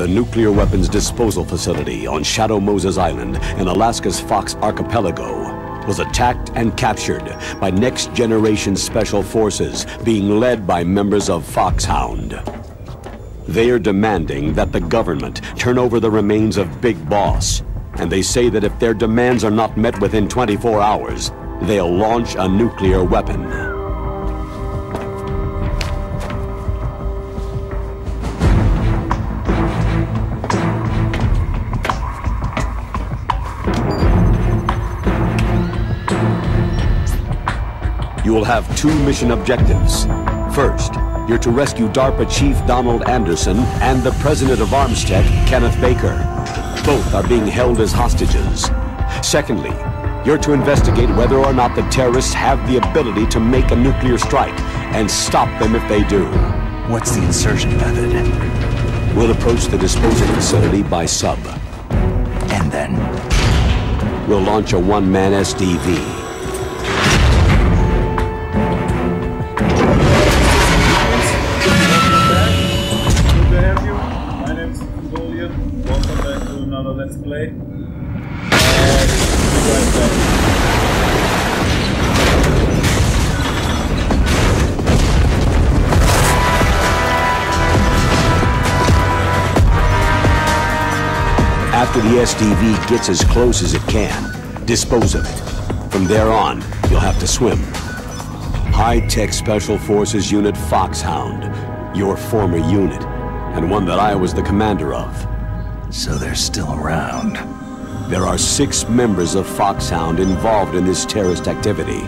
The nuclear weapons disposal facility on Shadow Moses Island in Alaska's Fox Archipelago was attacked and captured by next-generation special forces being led by members of Foxhound. They are demanding that the government turn over the remains of Big Boss, and they say that if their demands are not met within 24 hours, they'll launch a nuclear weapon. You will have two mission objectives. First, you're to rescue DARPA Chief Donald Anderson and the President of Armstech, Kenneth Baker. Both are being held as hostages. Secondly, you're to investigate whether or not the terrorists have the ability to make a nuclear strike and stop them if they do. What's the insertion method? We'll approach the disposal facility by sub. And then? We'll launch a one-man SDV. Consolian, welcome back to another Let's Play. After the SDV gets as close as it can, dispose of it. From there on, you'll have to swim. High-tech Special Forces Unit Foxhound, your former unit, and one that I was the commander of. So they're still around. There are 6 members of Foxhound involved in this terrorist activity.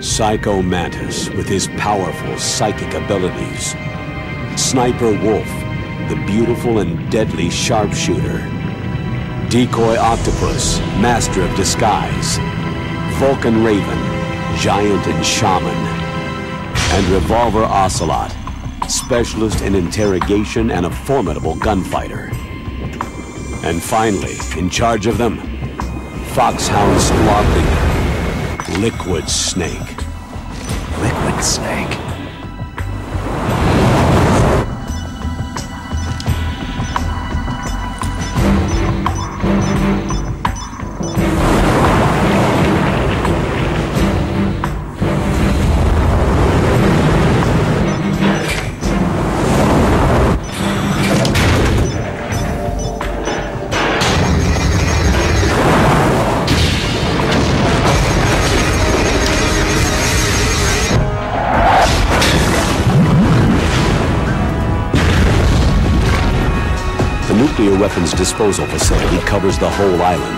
Psycho Mantis, with his powerful psychic abilities. Sniper Wolf, the beautiful and deadly sharpshooter. Decoy Octopus, master of disguise. Vulcan Raven, giant and shaman. And Revolver Ocelot, specialist in interrogation and a formidable gunfighter. And finally, in charge of them, Foxhound Squad Leader, Liquid Snake. Liquid Snake? Nuclear weapons disposal facility covers the whole island.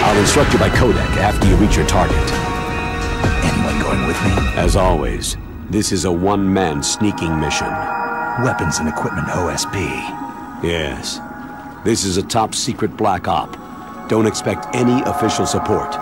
I'll instruct you by codec after you reach your target. Anyone going with me? As always, this is a one-man sneaking mission. Weapons and equipment OSP. Yes. This is a top-secret black op. Don't expect any official support.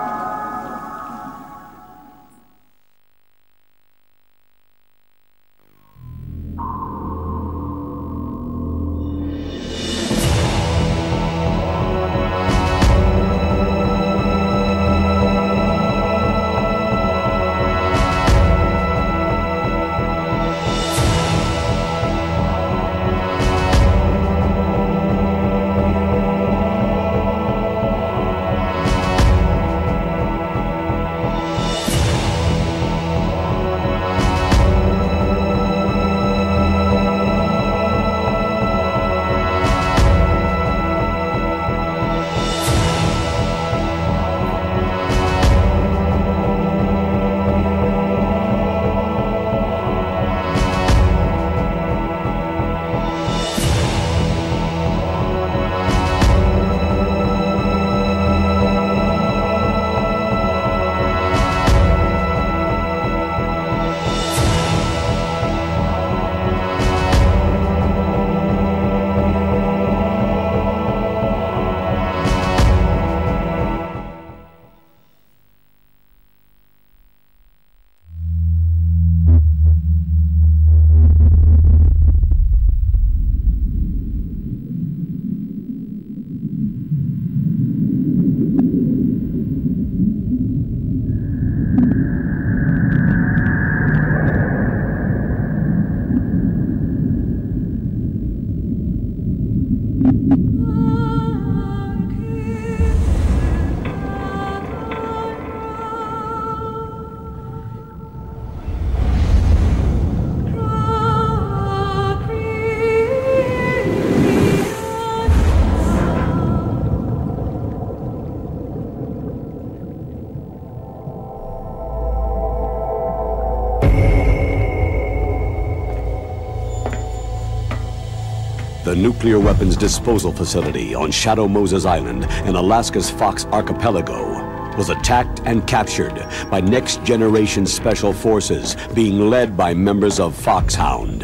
The nuclear weapons disposal facility on Shadow Moses Island in Alaska's Fox Archipelago was attacked and captured by next-generation special forces being led by members of Foxhound.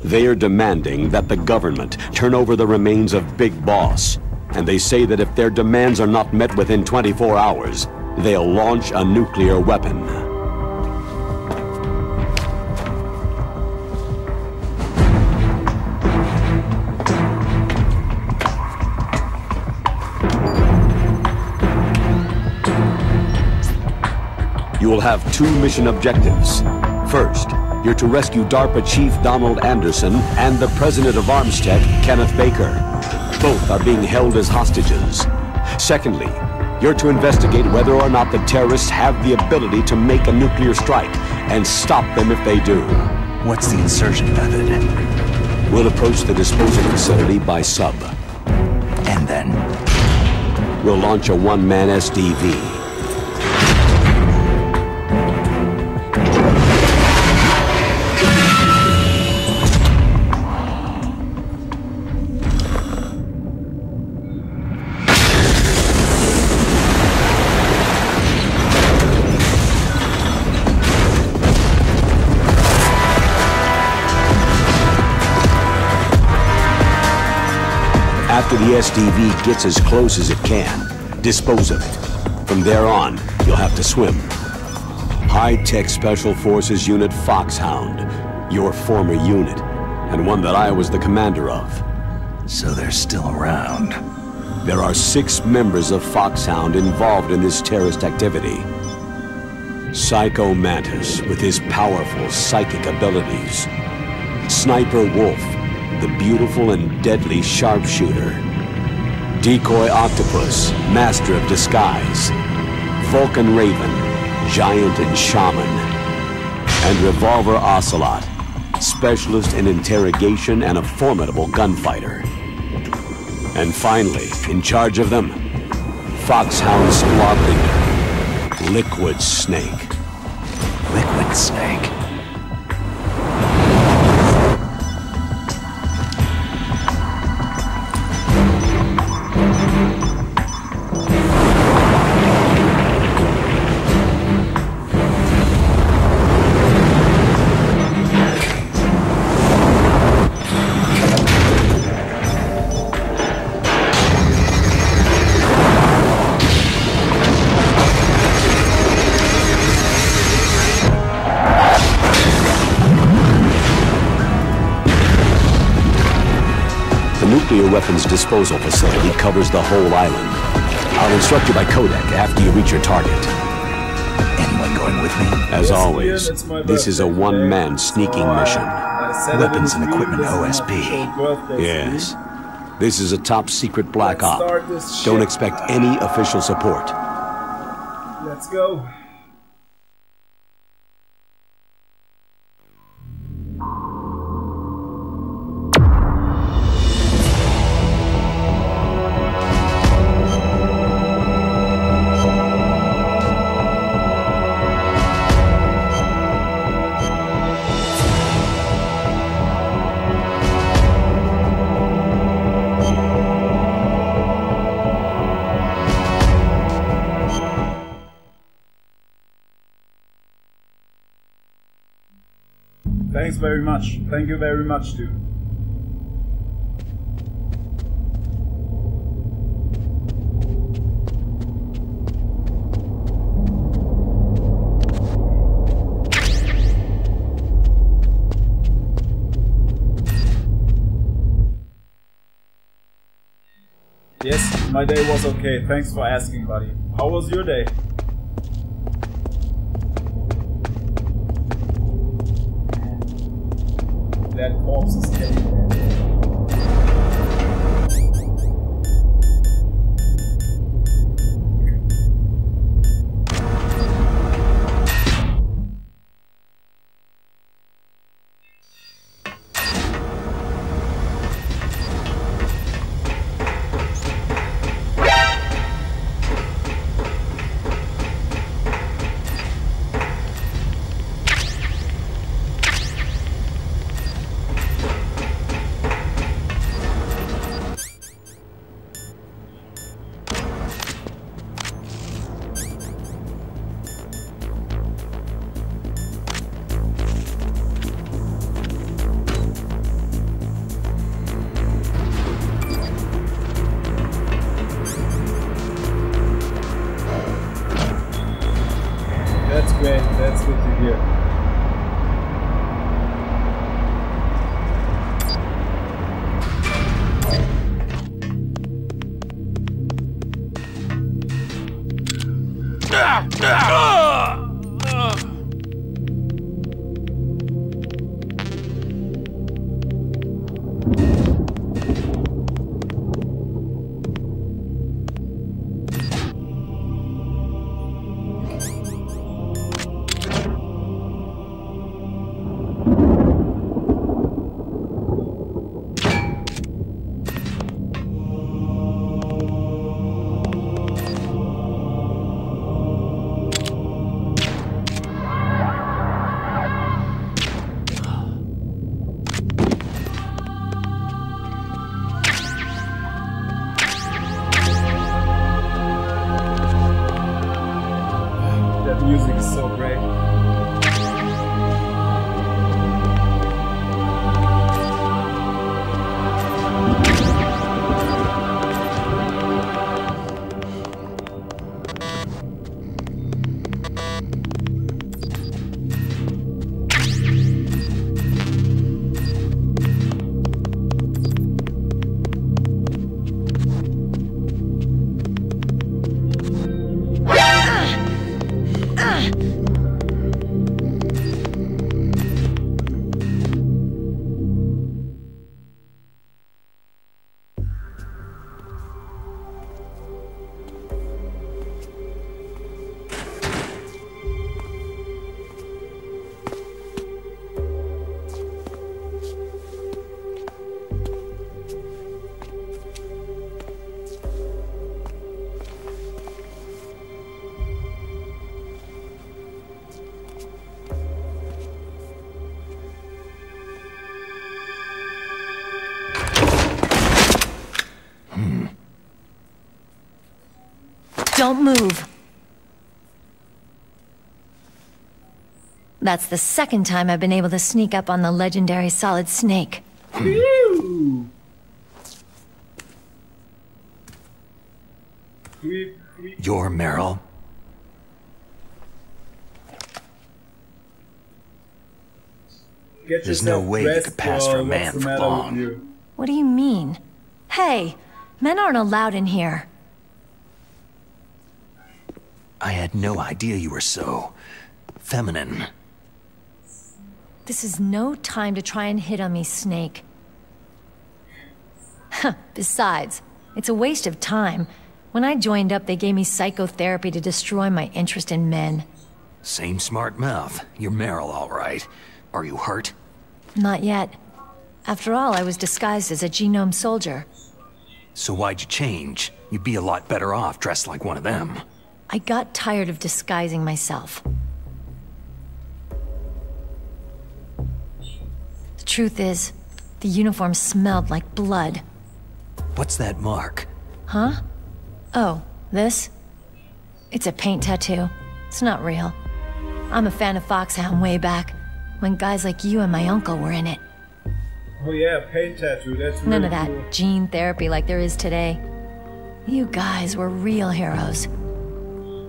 They are demanding that the government turn over the remains of Big Boss, and they say that if their demands are not met within 24 hours, they'll launch a nuclear weapon. You will have two mission objectives. First, you're to rescue DARPA Chief Donald Anderson and the President of Armstech, Kenneth Baker. Both are being held as hostages. Secondly, you're to investigate whether or not the terrorists have the ability to make a nuclear strike and stop them if they do. What's the insertion method? We'll approach the disposal facility by sub. And then? We'll launch a one-man SDV. After the SDV gets as close as it can, dispose of it. From there on, you'll have to swim. High-tech Special Forces Unit Foxhound, your former unit, and one that I was the commander of. So they're still around. There are 6 members of Foxhound involved in this terrorist activity. Psycho Mantis, with his powerful psychic abilities. Sniper Wolf, the beautiful and deadly sharpshooter. Decoy Octopus, master of disguise. Vulcan Raven, giant and shaman. And Revolver Ocelot, specialist in interrogation and a formidable gunfighter. And finally, in charge of them, Foxhound squad leader, Liquid Snake. Liquid Snake. Nuclear weapons disposal facility covers the whole island. I'll instruct you by codec after you reach your target. Anyone going with me? As always, this is a one-man sneaking mission. Weapons and equipment OSP. Yes. This is a top-secret black op. Don't expect any official support. Let's go. Thanks very much. Thank you very much, dude. Yes, my day was okay. Thanks for asking, buddy. How was your day? That corpse is getting Music is so great. Don't move. That's the second time I've been able to sneak up on the legendary Solid Snake. You're Meryl. There's no way you could pass for a man for long. What do you mean? Hey, men aren't allowed in here. I had no idea you were so feminine. This is no time to try and hit on me, Snake. Besides, it's a waste of time. When I joined up, they gave me psychotherapy to destroy my interest in men. Same smart mouth. You're Meryl, all right. Are you hurt? Not yet. After all, I was disguised as a genome soldier. So why'd you change? You'd be a lot better off dressed like one of them. I got tired of disguising myself. The truth is, the uniform smelled like blood. What's that mark? Huh? Oh, this? It's a paint tattoo. It's not real. I'm a fan of Foxhound way back, when guys like you and my uncle were in it. Oh yeah, paint tattoo, that's really None of that cool. gene therapy like there is today. You guys were real heroes.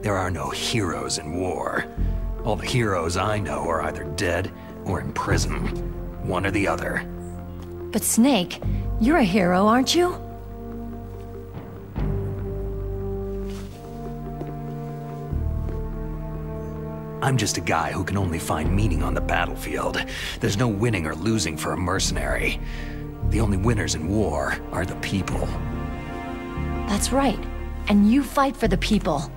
There are no heroes in war. All the heroes I know are either dead or in prison. One or the other. But Snake, you're a hero, aren't you? I'm just a guy who can only find meaning on the battlefield. There's no winning or losing for a mercenary. The only winners in war are the people. That's right. And you fight for the people.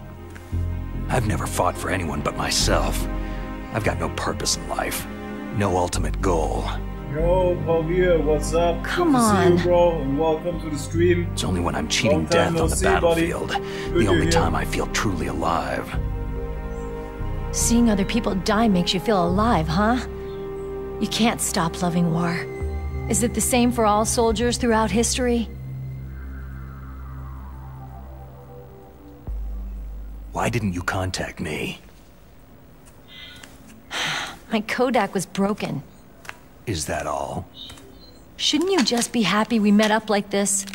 I've never fought for anyone but myself. I've got no purpose in life. No ultimate goal. Yo, Paul here, what's up? Come Good to see on. you, bro, and welcome to the stream. It's only when I'm cheating Long time death no on the see, buddy. battlefield. Good The to only hear. time I feel truly alive. Seeing other people die makes you feel alive, huh? You can't stop loving war. Is it the same for all soldiers throughout history? Why didn't you contact me? My Kodak was broken. Is that all? Shouldn't you just be happy we met up like this?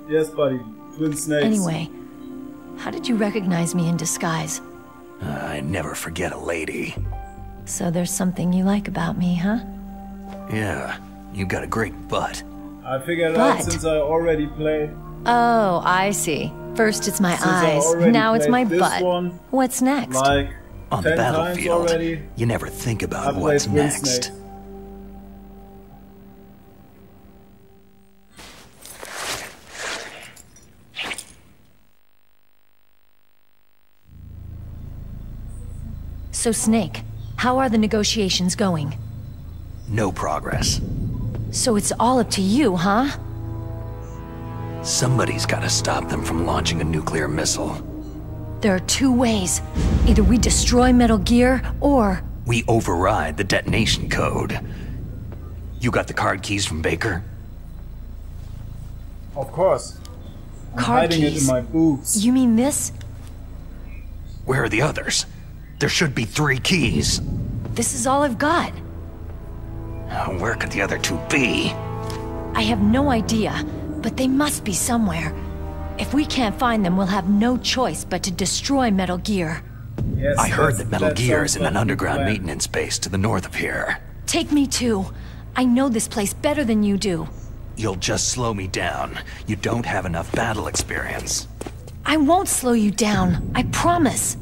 Yes, buddy. Twin snakes. Anyway, How did you recognize me in disguise? I never forget a lady. So there's something you like about me, huh? Yeah, you got a great butt. I figured out since I already played. Oh, I see. First it's my eyes, now it's my butt. What's next? Like on the battlefield, you never think about what's next. So Snake, how are the negotiations going? No progress. So it's all up to you, huh? Somebody's gotta stop them from launching a nuclear missile. There are two ways. Either we destroy Metal Gear, or... we override the detonation code. You got the card keys from Baker? Of course. I'm Card hiding keys? it in my boots. You mean this? Where are the others? There should be 3 keys. This is all I've got. Where could the other 2 be? I have no idea, but they must be somewhere. If we can't find them, we'll have no choice but to destroy Metal Gear. Yes, I heard that Metal Gear is in an underground maintenance base to the north of here. Take me too. I know this place better than you do. You'll just slow me down. You don't have enough battle experience. I won't slow you down, I promise.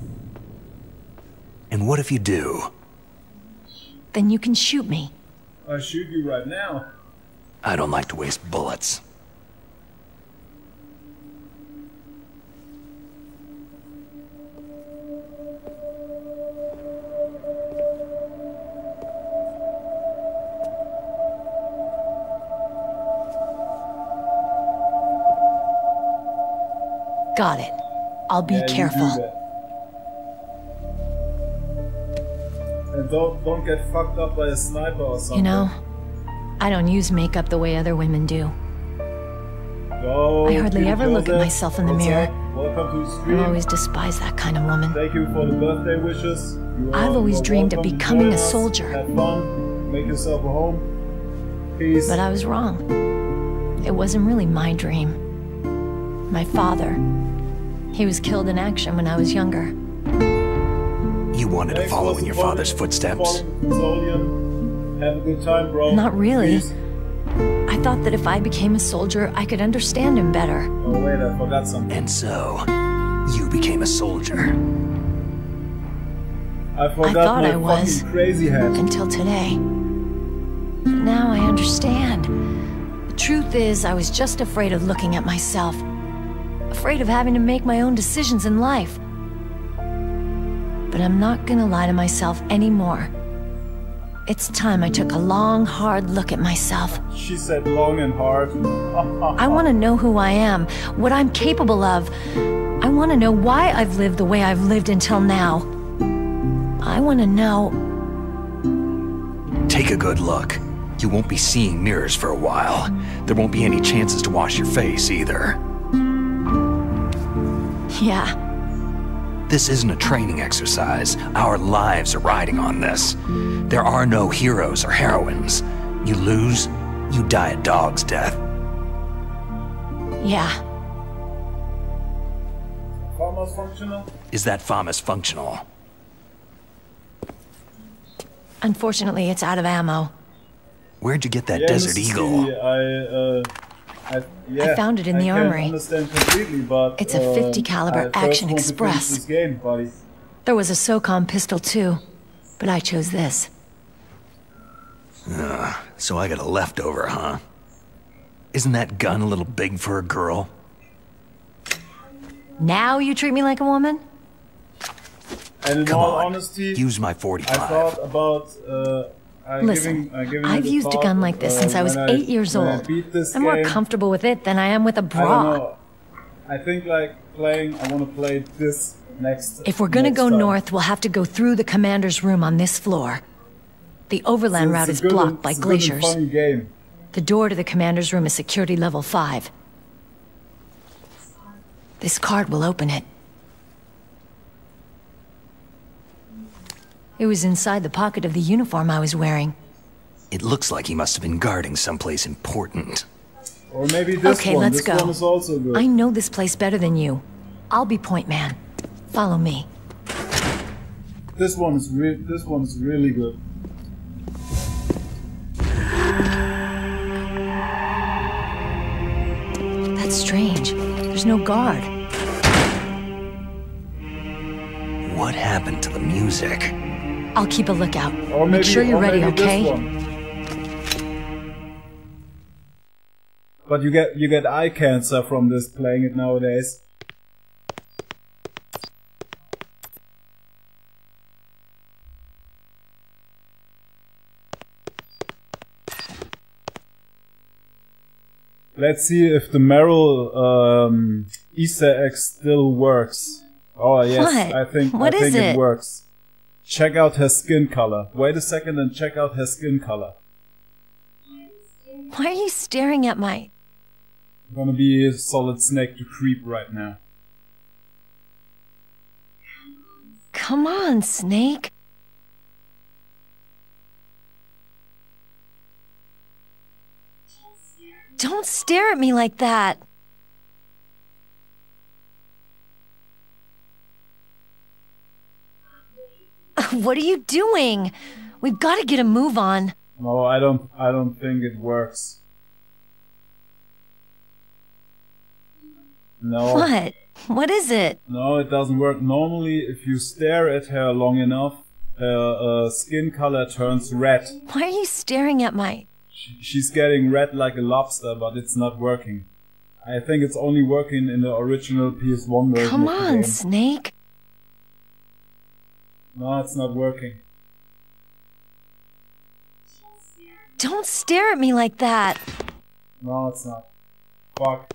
And what if you do? Then you can shoot me. I'll shoot you right now. I don't like to waste bullets. Got it. I'll be careful. And don't get fucked up by a sniper or something. You know, I don't use makeup the way other women do. Yo, I hardly ever look at myself in the mirror. Welcome to the stream. I've always despised that kind of woman. Thank you for the birthday wishes. I've always dreamed of becoming a soldier. Have fun. Make yourself a home. Peace. But I was wrong. It wasn't really my dream. My father. He was killed in action when I was younger. You wanted to follow in your father's footsteps? Consolian. Have a good time, bro. Not really. Peace. I thought that if I became a soldier, I could understand him better. Oh wait, I forgot something. And so, you became a soldier. I forgot thought my I was. fucking crazy hat. Until today. But now I understand. The truth is, I was just afraid of looking at myself. Afraid of having to make my own decisions in life. But I'm not gonna lie to myself anymore. It's time I took a long, hard look at myself. She said long and hard. I want to know who I am, what I'm capable of. I want to know why I've lived the way I've lived until now. I want to know... Take a good look. You won't be seeing mirrors for a while. There won't be any chances to wash your face either. Yeah. This isn't a training exercise. Our lives are riding on this. There are no heroes or heroines. You lose, you die a dog's death. Yeah. Almost functional? Is that FAMAS functional? Unfortunately, it's out of ammo. Where'd you get that Desert Eagle? I found it in the armory. I understand completely, but it's a 50 caliber Action Express. This game, buddy. There was a SOCOM pistol too, but I chose this. So I got a leftover, huh? Isn't that gun a little big for a girl? Now you treat me like a woman? And in Come all on, honesty, use my 45. I thought about Listen, I've used a gun like this since I was 8 years old. I'm more comfortable with it than I am with a bra. I don't know. I think like I want to play this next. If we're gonna go north, we'll have to go through the commander's room on this floor. The overland route is blocked by glaciers. Funny game. The door to the commander's room is security level 5. This card will open it. It was inside the pocket of the uniform I was wearing. It looks like he must have been guarding someplace important. Or maybe this okay, one. let's This go. one is also good. I know this place better than you. I'll be point man. Follow me. This one is really good. That's strange. There's no guard. What happened to the music? I'll keep a lookout. Or maybe, Make sure you're ready, okay? This one. But you get eye cancer from this playing it nowadays. Let's see if the Meryl Easter egg still works. Oh yes, What? I think it works. Check out her skin color. Wait a second and check out her skin color. Why are you staring at my... I'm gonna be a solid snake to creep right now. Come on, Snake. Don't stare at me like that. What are you doing? We've got to get a move on. No, I don't think it works. No. What? What is it? No, it doesn't work. Normally, if you stare at her long enough, her skin color turns red. Why are you staring at my... She's getting red like a lobster, but it's not working. I think it's only working in the original PS1 version. Come of the on, game. Snake. No, it's not working. Don't stare at me like that. No, it's not. Fuck.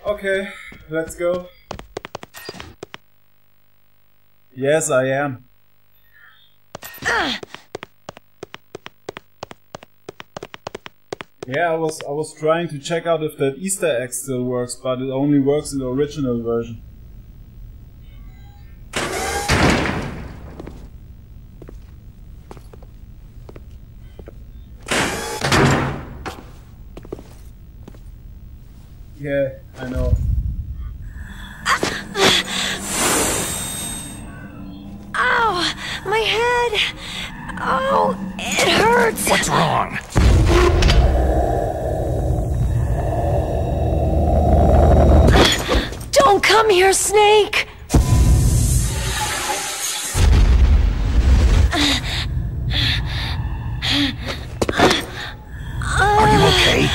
Okay, let's go. Yes, I am. Yeah, I was trying to check out if that Easter egg still works, but it only works in the original version. Yeah, I know. Ow! My head! Oh, it hurts! What's wrong? Don't come here, Snake! Are you okay?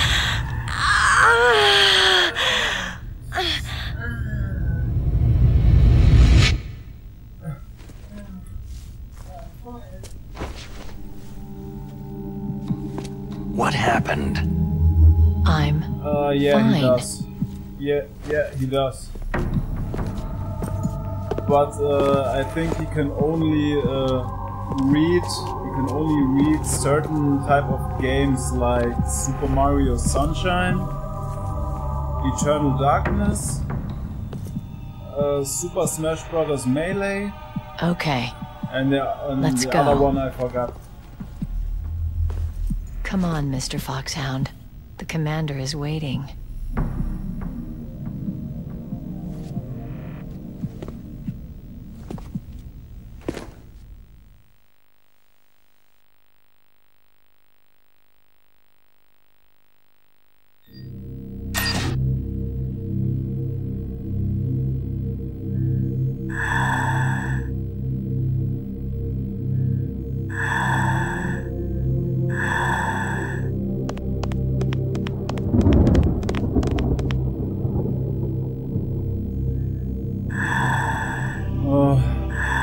What happened? I'm Yeah, fine. he does. Yeah, he does. But I think he can only read certain type of games like Super Mario Sunshine, Eternal Darkness, Super Smash Bros. Melee, okay. and the Let's go. other one I forgot. Come on, Mr. Foxhound. The commander is waiting.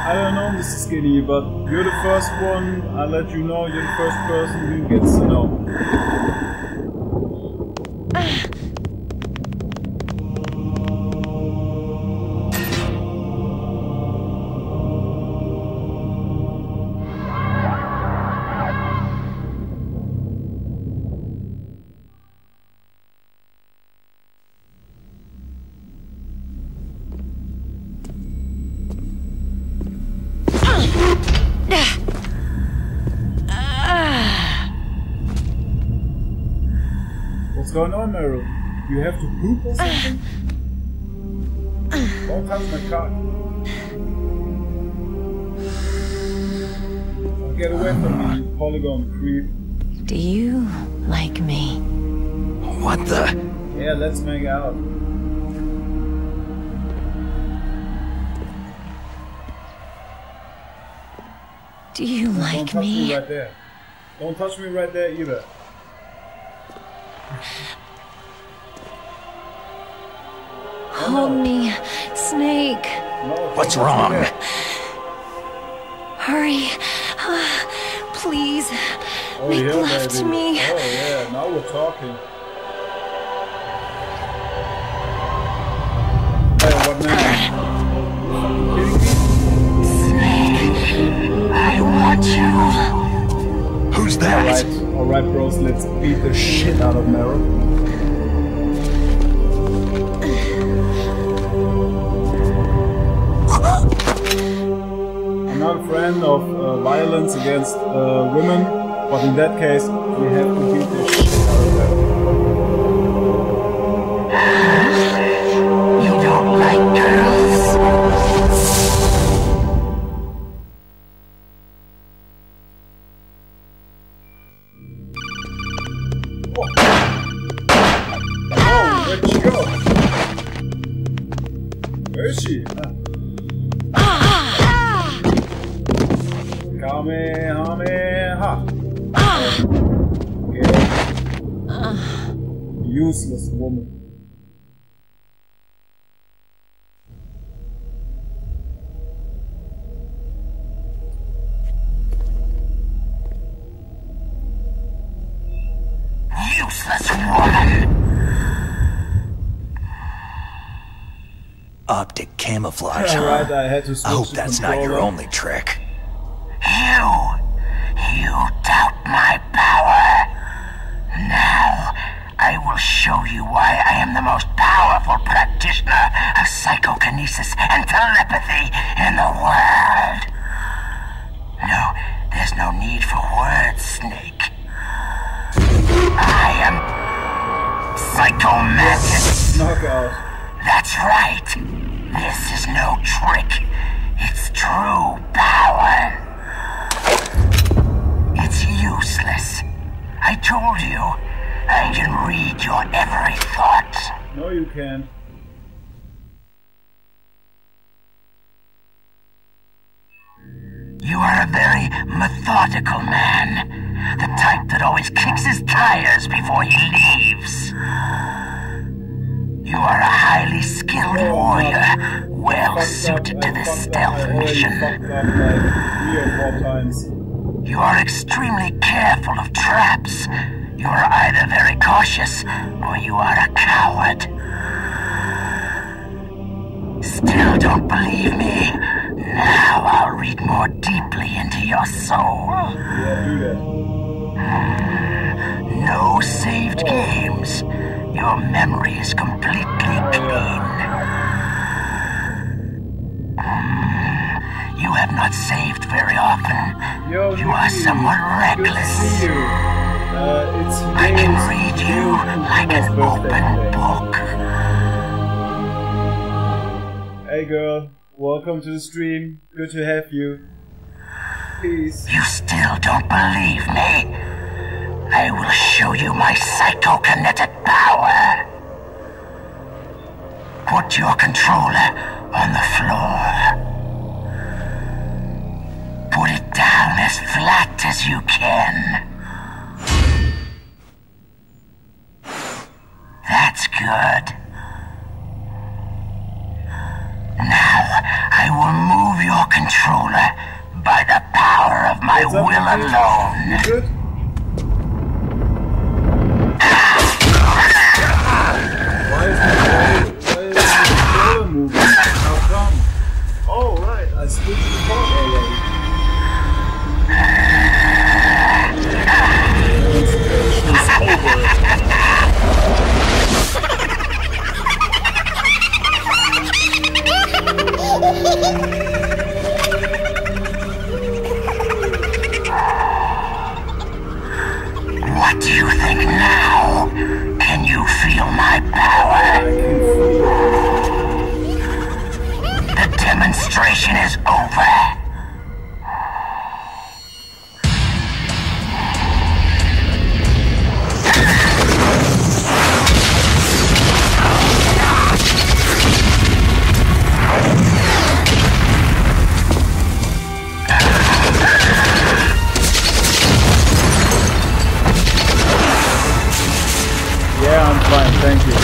I don't know, Mr. Skinny, but you're the first one. I'll let you know. You're the first person who gets to know. What's going on, Meryl? You have to poop or something? Don't touch my car. Oh, get away from me, you polygon creep. Do you like me? What the? Yeah, let's make out. Do you like Don't touch me me? right there. Don't touch me right there either. Hold me, Snake. No, What's don't touch me wrong? there. Hurry. Please. Oh, Make yeah, love baby. to me. Oh yeah, now we're talking. Hey, what now? You fucking kidding me? I want you. Who's that? Alright bros, let's beat the shit out of Meryl. I'm not a friend of violence against women, but in that case, we have to beat the shit out of them. You don't like girls? Oh, where'd she go? Where is she? Kamehameha. Okay. Useless woman. Useless woman! Optic camouflage, huh? Alright, I had to switch I hope the that's not your controller. only trick. You doubt my power. Now, I will show you why I am the most powerful practitioner of psychokinesis and telepathy in the world. No, there's no need for words, Snake. I am Psychomantis. Knockout. That's right. This is no trick. It's true power. It's useless. I told you. I can read your every thought. No, you can't. You are a very methodical man. The type that always kicks his tires before he leaves. You are a highly skilled warrior, well suited to this stealth mission. Fucked up like 3 or 4 times. You are extremely careful of traps. You are either very cautious, or you are a coward. Still don't believe me? Now I'll read more deeply into your soul. Yeah, do that. No saved games. Your memory is completely clean. You have not saved very often. Yo, You are Nikki, somewhat good to reckless. see you. It's I can Hideo's read you like an birthday open today. book. Hey girl, welcome to the stream. Good to have you. Peace. You still don't believe me? I will show you my psychokinetic power. Put your controller on the floor. Put it down as flat as you can. That's good. Now, I will move your controller by the power of my What's up, will Nikki? alone. You good? Why is my controller moving? How come? Oh, right, I switched the port already. Demonstration is over. fine, thank you.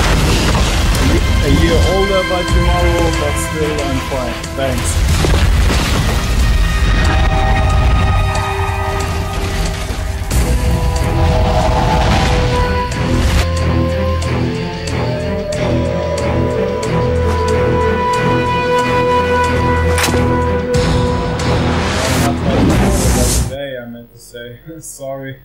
A year older by tomorrow, but still I'm fine. Thanks. Today, I meant to say. Sorry.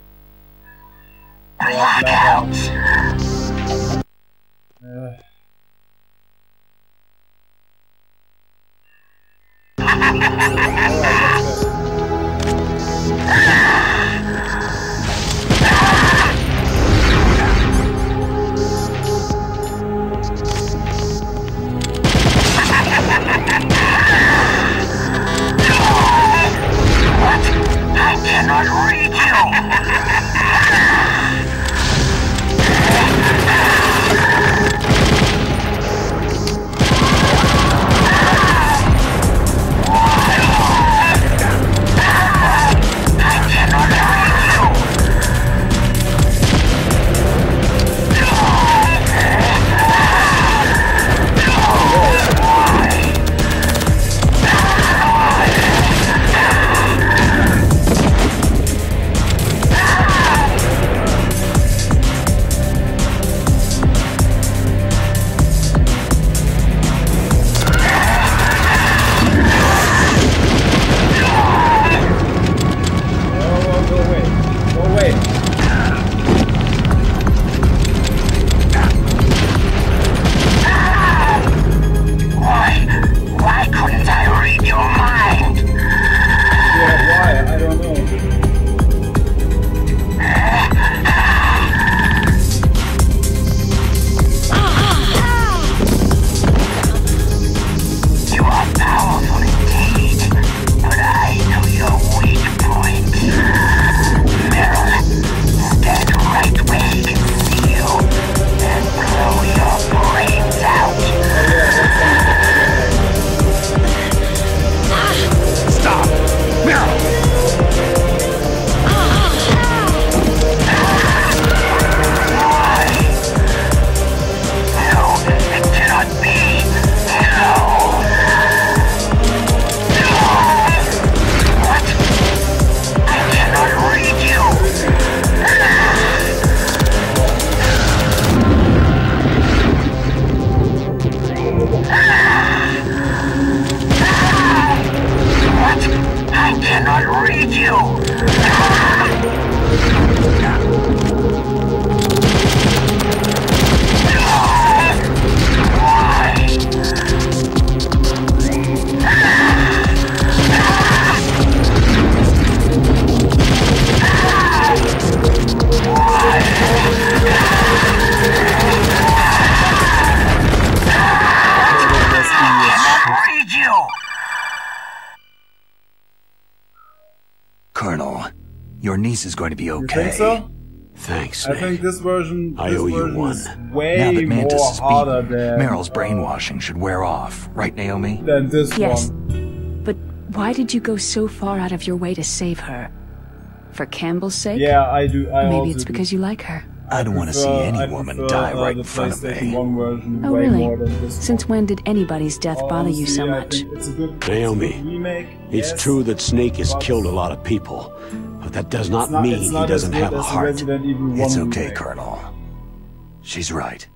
Your niece is going to be okay. You think so? Thanks, I think this version, I owe you one. is way Now that Mantis more is harder beaten, than Meryl's brainwashing should wear off. Right, Naomi? than this Yes. one. But why did you go so far out of your way to save her? For Campbell's sake? Yeah, I do. Maybe it's because you like her. I don't want to see any woman die right in front of me. Version Oh, way really? more than this Since when did anybody's death bother you so Honestly, I much? think it's a good, Naomi, it's a good remake. It's yes, true that Snake has but killed a lot of people, but that does not it's not- mean it's he not as doesn't good have a as the heart. Resident Evil 1 It's okay, remake. Colonel. She's right.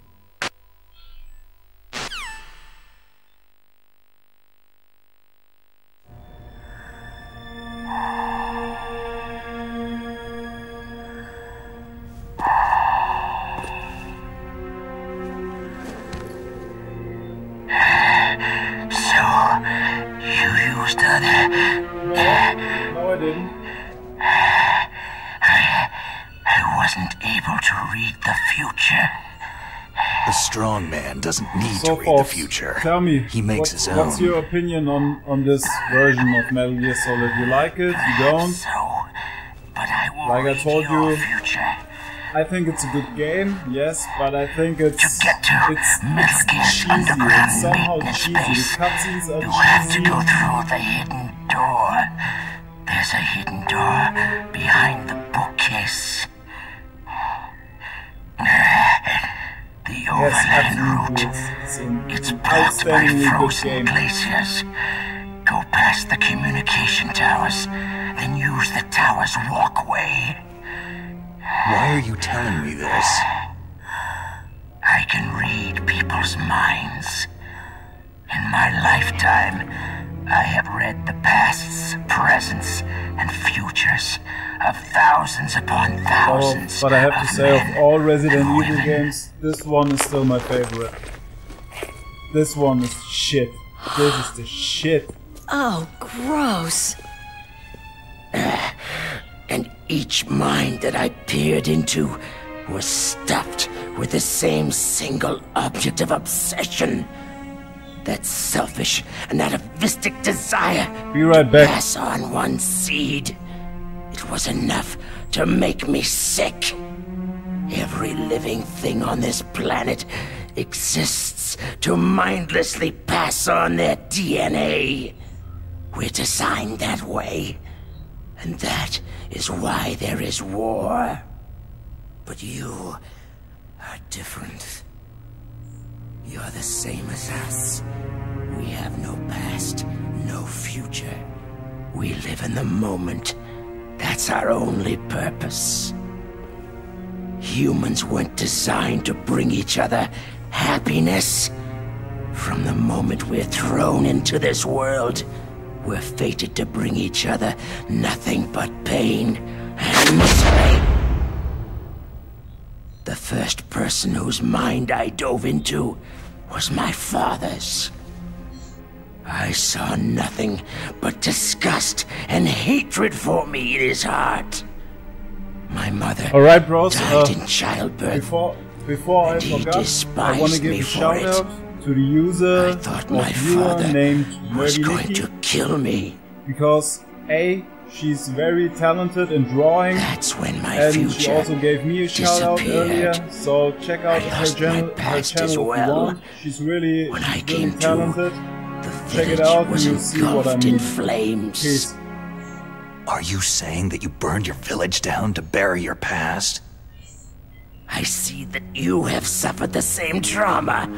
No, I didn't. I wasn't able to read the future. A strong man doesn't need So to read the folks, future. tell me, He makes his own. what's your opinion on this version of Metal Gear Solid? You like it? You don't? So, but I will Like I read told your you, future. I think it's a good game, yes, but I think it's To get to Metal Gear's cheesy. underground It's somehow maintenance cheesy. The base, cutscenes are you have to cheesy. go through the hidden door. There's a hidden door behind the bookcase. absolutely. It's an blocked by outstandingly good frozen game. glaciers. Go past the communication towers, then use the tower's walkway. Why are you telling me this? I can read people's minds. In my lifetime, I have read the pasts, presents, and futures of thousands upon thousands. But I have to say, men of all Resident and Evil women. games, this one is still my favorite. This one is shit. This is the shit. Oh, gross. And each mind that I peered into was stuffed with the same single object of obsession. That selfish and atavistic desire Be right to back. pass on one seed. It was enough to make me sick. Every living thing on this planet exists to mindlessly pass on their DNA. We're designed that way. And that is why there is war. But you are different. You're the same as us. We have no past, no future. We live in the moment. That's our only purpose. Humans weren't designed to bring each other happiness. From the moment we're thrown into this world, we're fated to bring each other nothing but pain and misery. The first person whose mind I dove into was my father's. I saw nothing but disgust and hatred for me in his heart. My mother Alright, bros. died in childbirth. Before I and he forgot, I want to despised give me a for shout it. out to the user I thought my of viewer father named was Nerdy going Nicky, to kill me. because A, she's very talented in drawing, That's when my and she future also gave me a shout out disappeared. earlier. So check out I her lost my channel, past as if you well. want. She's really, When I she's really came to, talented. the Check it village out and was you'll see what I engulfed mean. in flames. Peace. Are you saying that you burned your village down to bury your past? I see that you have suffered the same trauma.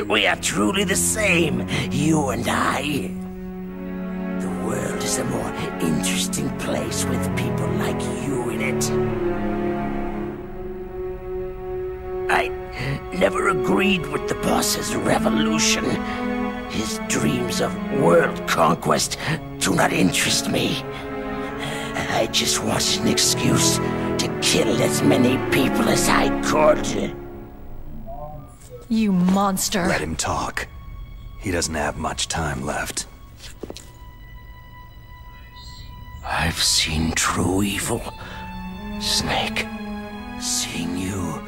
We are truly the same, you and I. The world is a more interesting place with people like you in it. I never agreed with the boss's revolution. His dreams of world conquest do not interest me. I just wanted an excuse to kill as many people as I could. You monster. Let him talk. He doesn't have much time left. I've seen true evil, Snake. Seeing you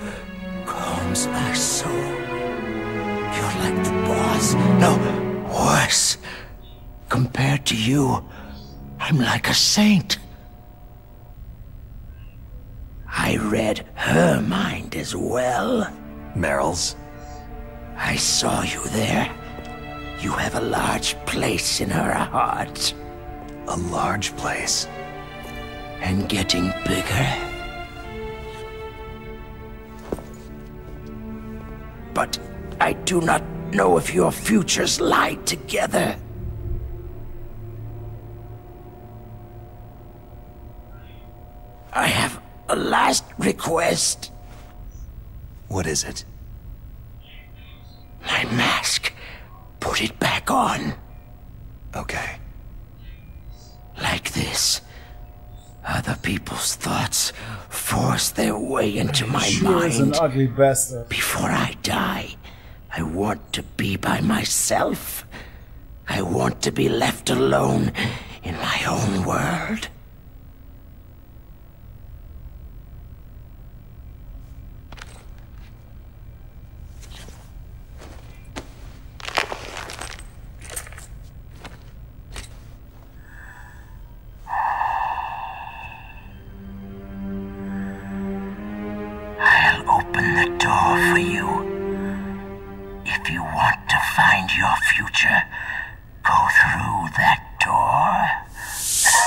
calms my soul. You're like the boss. No, worse. Compared to you, I'm like a saint. I read her mind as well. Meryl's? I saw you there. You have a large place in her heart. A large place. And getting bigger. But I do not know if your futures lie together. I have a last request. What is it? My mask. Put it back on. Okay. Like this. Other people's thoughts force their way into my Sure is an mind. ugly bastard. Before I die, I want to be by myself. I want to be left alone in my own world. I'll open the door for you. If you want to find your future, go through that door.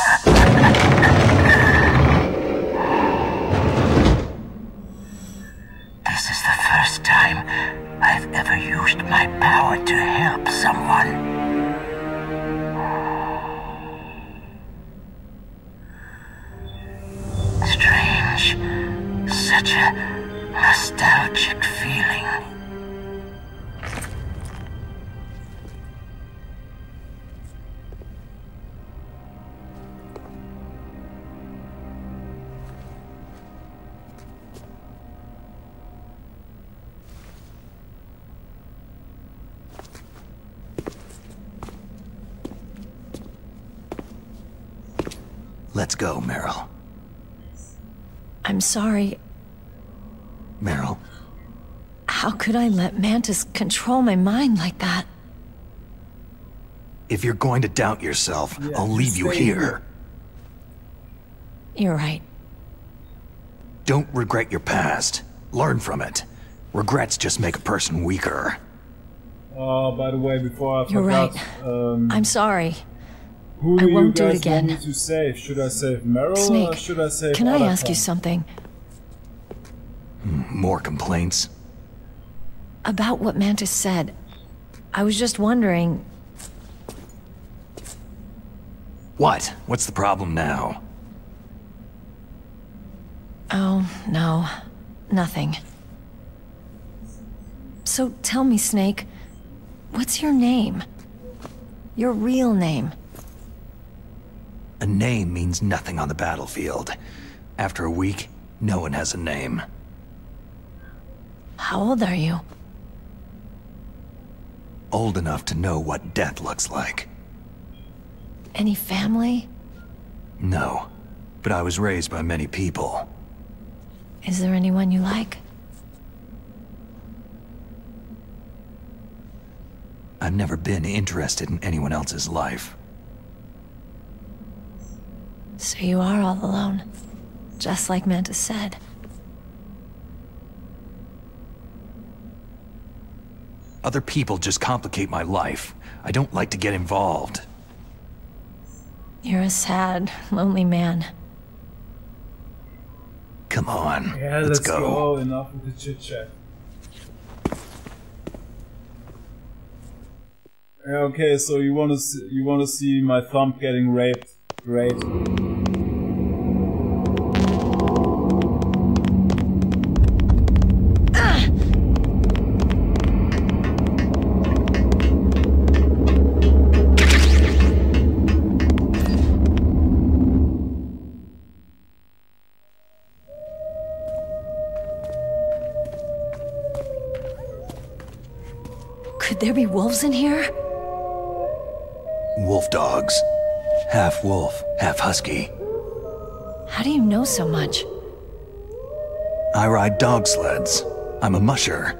This first time I've ever used my power to help someone. Strange. Such a nostalgic feeling. Let's go, Meryl. I'm sorry. Meryl, How could I let Mantis control my mind like that? if you're going to doubt yourself, Yeah, I'll leave you stay here. You're right. Don't regret your past. Learn from it. Regrets just make a person weaker. By the way, before I You're forgot, right. I'm sorry. who I do you won't do it guys again. want me to save? Should I save Meryl or Snake, should I save can I ask Otacon? you something? More complaints? About what Mantis said. I was just wondering... What? What's the problem now? Oh, no. Nothing. So tell me, Snake, what's your name? Your real name? A name means nothing on the battlefield. After a week, no one has a name. How old are you? Old enough to know what death looks like. Any family? No, but I was raised by many people. Is there anyone you like? I've never been interested in anyone else's life. So you are all alone, just like Mantis said. Other people just complicate my life. I don't like to get involved. You're a sad, lonely man. Come on, Yeah, let's let's go. Enough with the chit chat. Okay, so you want to see my thumb getting raped? Great. Could there be wolves in here? Wolf dogs. Half wolf, half husky. How do you know so much? I ride dog sleds. I'm a musher.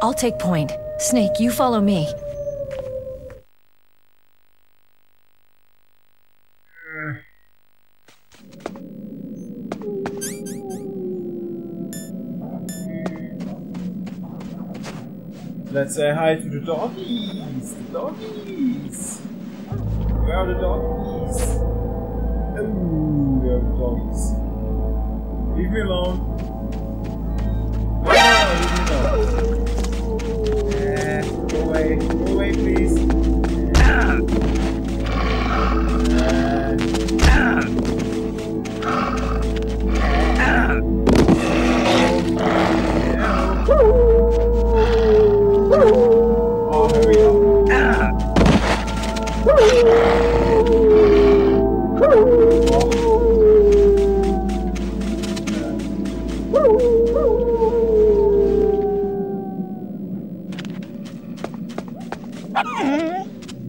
I'll take point. Snake, you follow me. Let's say hi to the doggies. The doggies. Where are the doggies? Oh, there are the doggies. Leave me alone. Leave me alone. Go away. Go away, please. Oh, hurry up.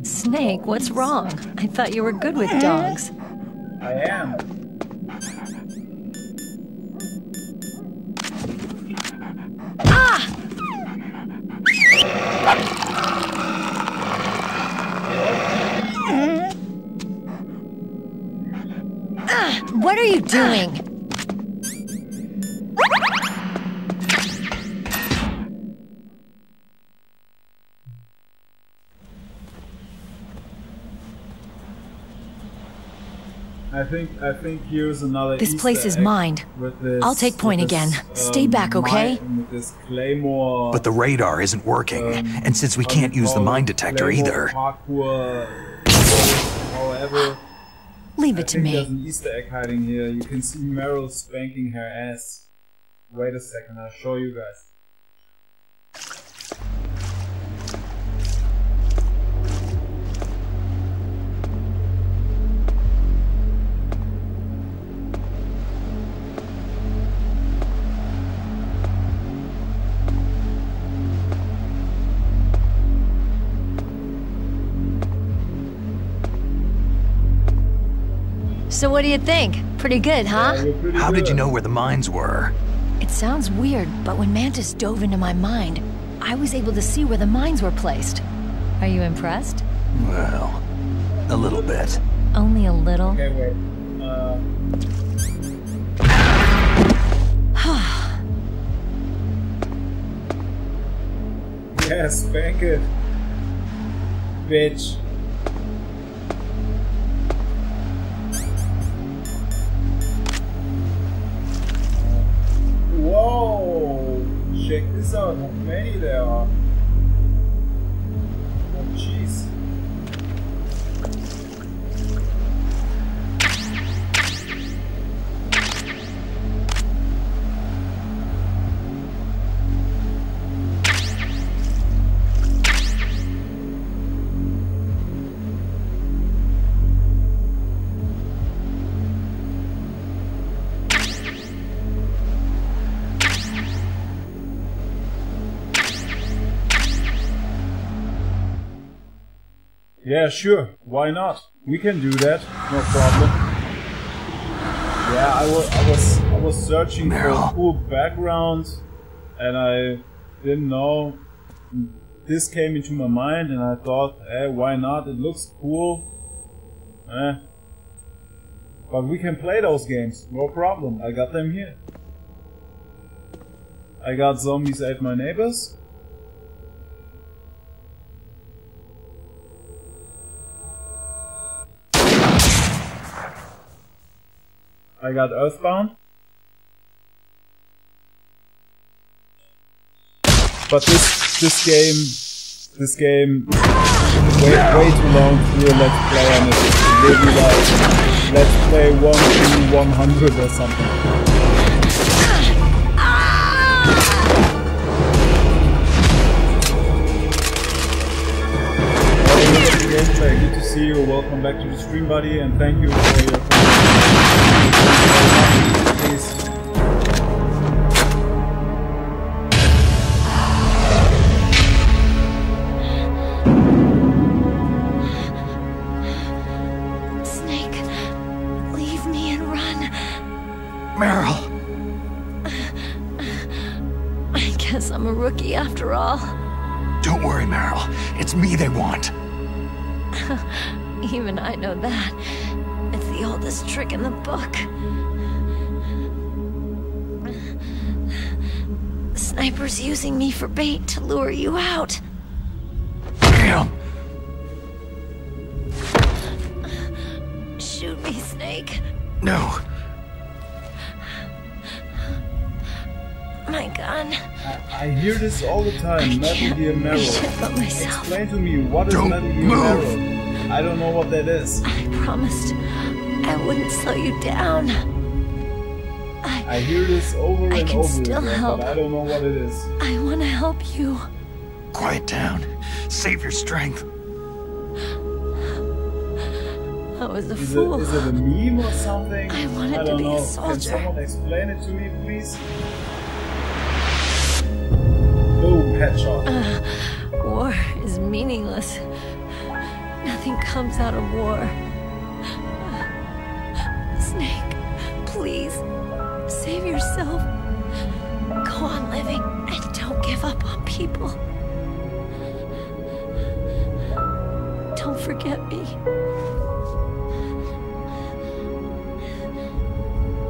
Snake, what's wrong? I thought you were good with dogs. I am. What are you doing? I think here's another This Easter place is egg mine. with this, I'll take point again. Stay back, okay? With this Claymore, But the radar isn't working, and since we can't use the mine detector either... Parkour, however, Leave it to I think there's me. an Easter egg hiding here. You can see Meryl spanking her ass. Wait a second, I'll show you guys. So what do you think? Pretty good, huh? Yeah, you're pretty How did you good. know where the mines were? It sounds weird, but when Mantis dove into my mind, I was able to see where the mines were placed. Are you impressed? Well, a little bit. Only a little. Okay, wait. Yeah, spank it. Bitch. Whoa! Check this out, how many there are. Oh, jeez. Yeah, sure. Why not? We can do that. No problem. Yeah, I was searching for a cool background, and I didn't know. This came into my mind, and I thought, hey, why not? It looks cool. But we can play those games. No problem. I got them here. I got Zombies Ate My Neighbors. I got Earthbound. But this game way too long to do a let's play on it. It will be like let's play 1 to 100 or something. Gameplay, good to see you. Welcome back to the stream, buddy, and thank you for your Please. Snake, leave me and run. Meryl! I guess I'm a rookie after all. Don't worry, Meryl. It's me they want. Even I know that. It's the oldest trick in the book. The sniper's using me for bait to lure you out. Damn! Shoot me, Snake. No. My gun. I hear this all the time. Metal Gear I should Marrow. put myself. Explain to me, what is Don't Metal Gear move. Marrow? I don't know what that is. I promised I wouldn't slow you down. I hear this over I and can over still again, help. but I don't know what it is. I want to help you. Quiet down. Save your strength. I was a Is fool. it a meme or something? I wanted to don't be a know. soldier. Can someone explain it to me, please? Boom, headshot. War is meaningless. Nothing comes out of war. Snake, please, save yourself. Go on living and don't give up on people. Don't forget me.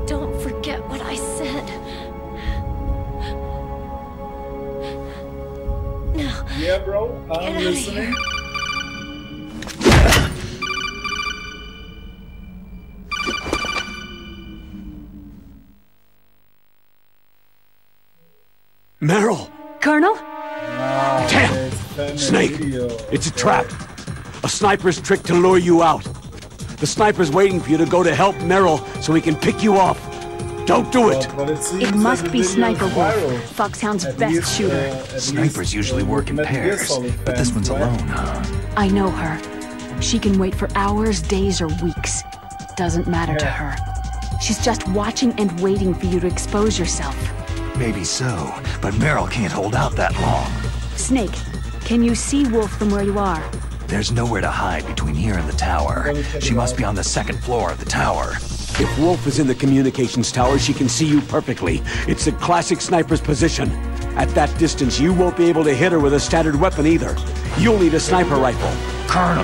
Don't forget what I said. Now, Yeah, bro, get I'm out of listening. here. Meryl! Colonel? Damn! Snake! It's a trap. A sniper's trick to lure you out. The sniper's waiting for you to go to help Meryl so he can pick you off. Don't do it! It must be Sniper Wolf, Foxhound's best shooter. Snipers usually work in pairs, but this one's alone, huh? I know her. She can wait for hours, days, or weeks. Doesn't matter to her. She's just watching and waiting for you to expose yourself. Maybe so, but Meryl can't hold out that long. Snake, can you see Wolf from where you are? There's nowhere to hide between here and the tower. She must be on the second floor of the tower. If Wolf is in the communications tower, she can see you perfectly. It's a classic sniper's position. At that distance, you won't be able to hit her with a standard weapon either. You'll need a sniper rifle. Colonel,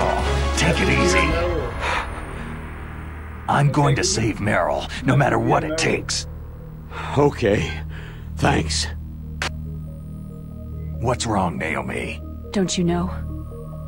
take it easy. I'm going to save Meryl, no matter what it takes. Okay. Thanks. What's wrong, Naomi? Don't you know?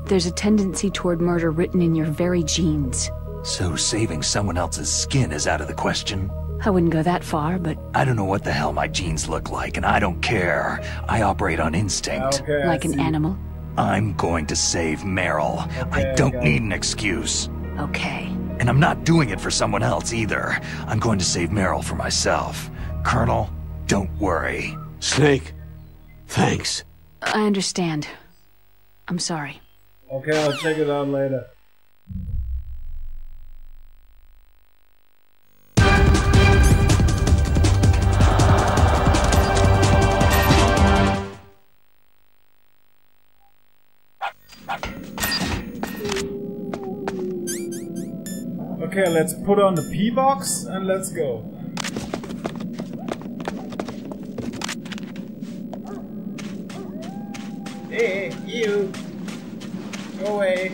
There's a tendency toward murder written in your very genes. So saving someone else's skin is out of the question? I wouldn't go that far, but... I don't know what the hell my genes look like, and I don't care. I operate on instinct. Okay, like an animal? I'm going to save Meryl. I don't need an excuse. Okay. And I'm not doing it for someone else either. I'm going to save Meryl for myself. Colonel, don't worry. Snake, thanks. I understand. I'm sorry. Okay, I'll check it out later. Okay, let's put on the P-box and let's go. Hey, you! Go away!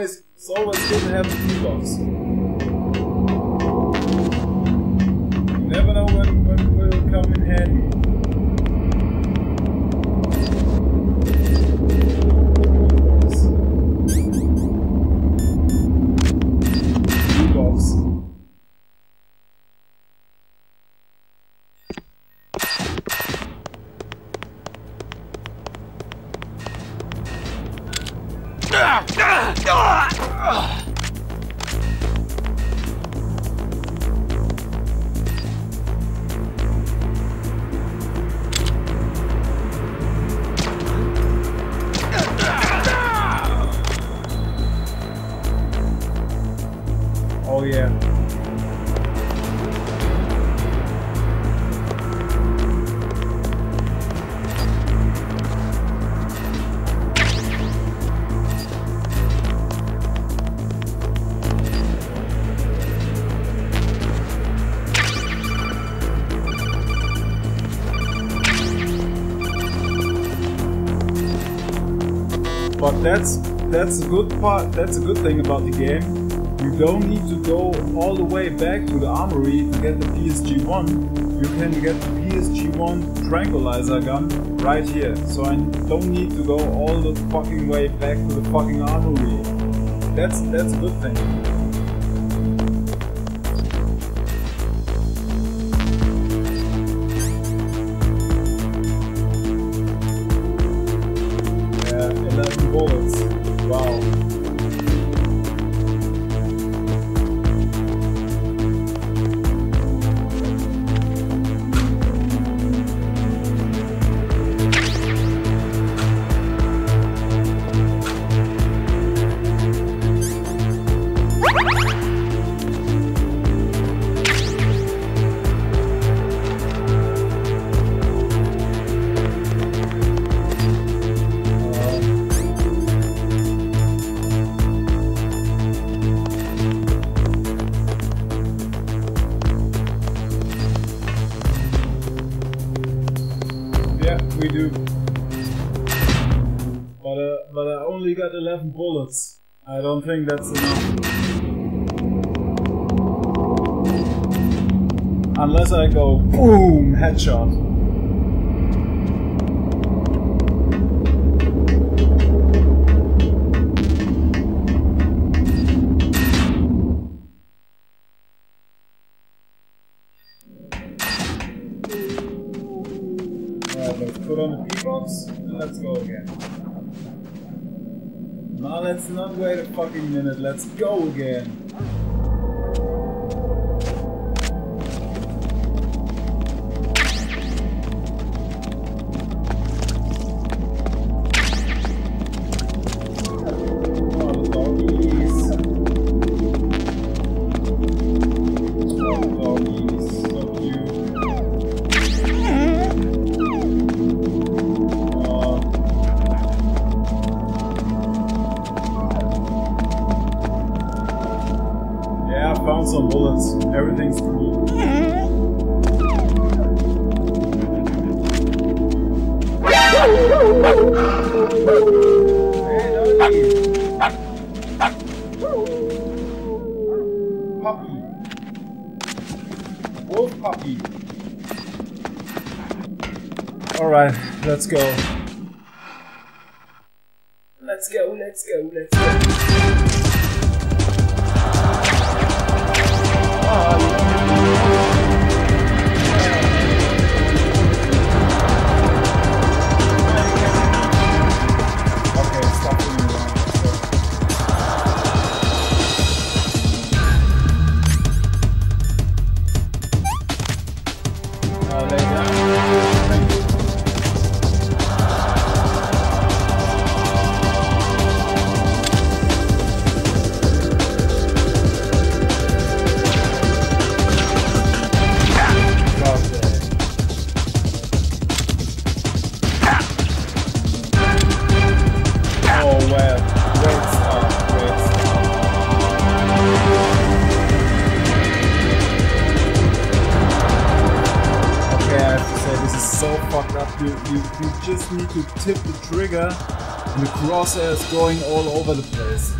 It's always good to have a P-box. You never know when it will come in handy. P-box. Oh yeah. But that's a good part. That's a good thing about the game. You don't need to go all the way back to the armory to get the PSG-1. You can get the PSG-1 tranquilizer gun right here. So I don't need to go all the fucking way back to the fucking armory. That's a good thing. Yeah, 11 bullets. Wow. but I only got 11 bullets. I don't think that's enough. Unless I go boom, headshot. Let's put on the P-box and let's go again. Now let's not wait a fucking minute, let's go again. Oh, the doggies. Oh, the doggies, so cute. Found some bullets. Everything's cool. Hey, doggy. Puppy. Wolf puppy. Alright, let's go. Let's go, let's go, let's go. Okay, stop moving around. Lay down. Thank you. You just need to tip the trigger and the crosshair is going all over the place.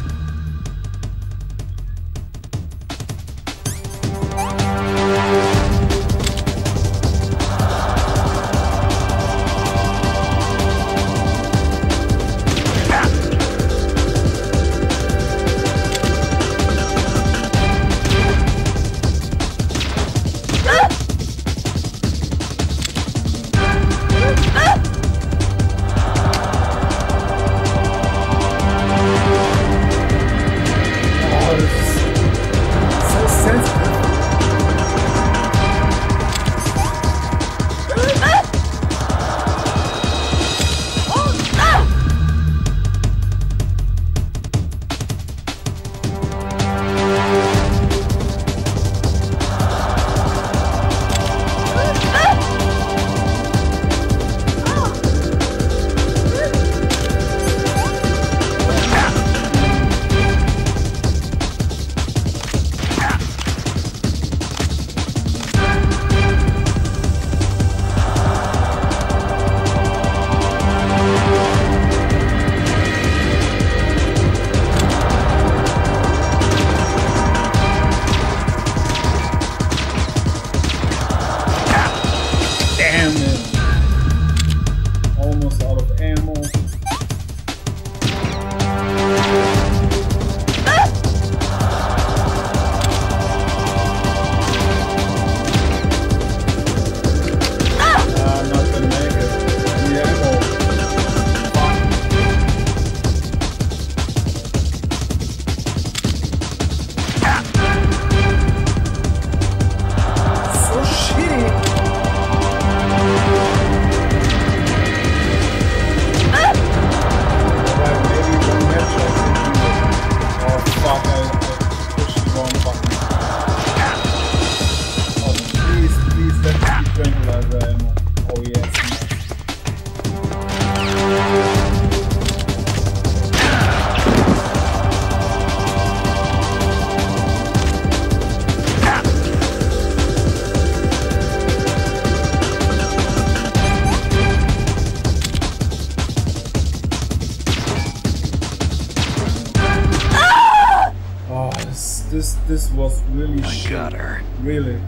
This was really shit. got her. Really.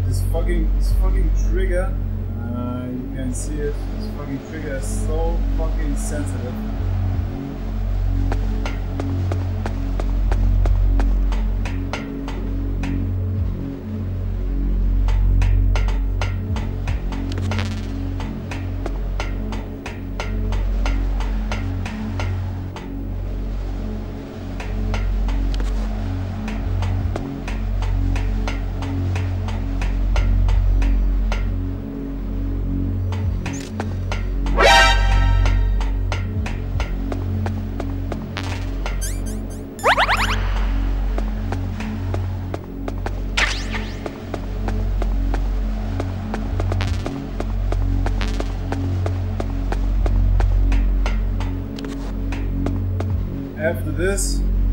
This fucking trigger, you can see it. This fucking trigger is so fucking sensitive.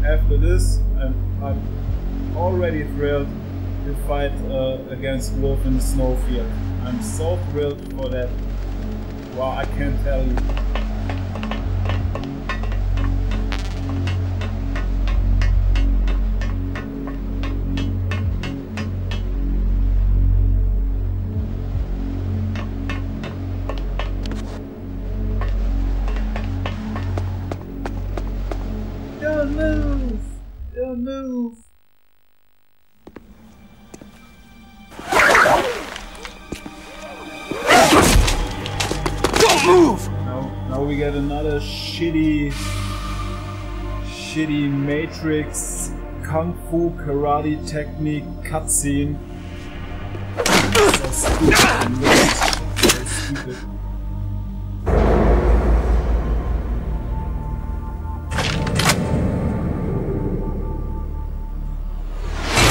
After this, I'm already thrilled to fight against Wolf in the snowfield. I'm so thrilled for that. Wow, I can't tell you. Don't move! Don't move! Don't move! Now we get another shitty Matrix Kung Fu karate technique cutscene. So stupid. Very stupid.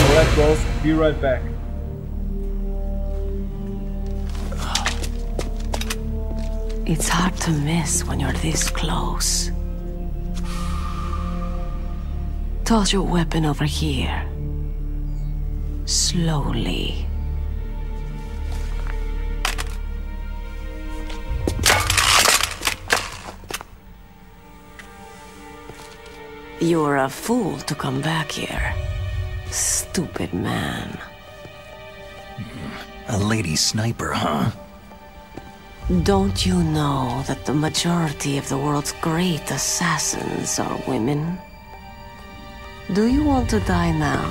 Alright, bros, be right back. It's hard to miss when you're this close. Toss your weapon over here. Slowly. You're a fool to come back here. Stupid man. A lady sniper, huh? Don't you know that the majority of the world's great assassins are women? Do you want to die now?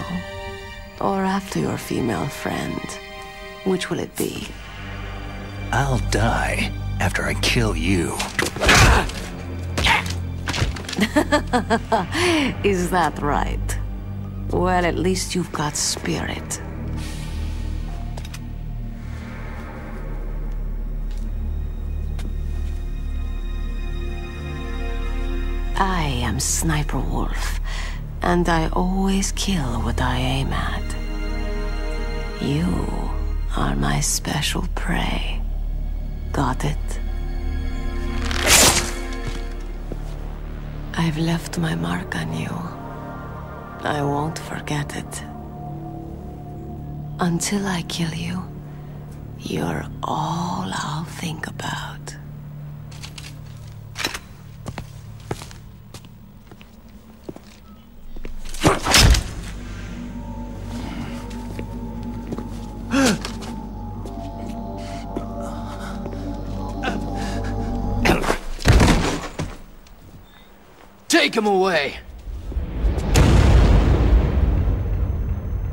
Or after your female friend? Which will it be? I'll die after I kill you. Is that right? Well, at least you've got spirit. I am Sniper Wolf, and I always kill what I aim at. You are my special prey. Got it? I've left my mark on you. I won't forget it. Until I kill you, you're all I'll think about. Take him away!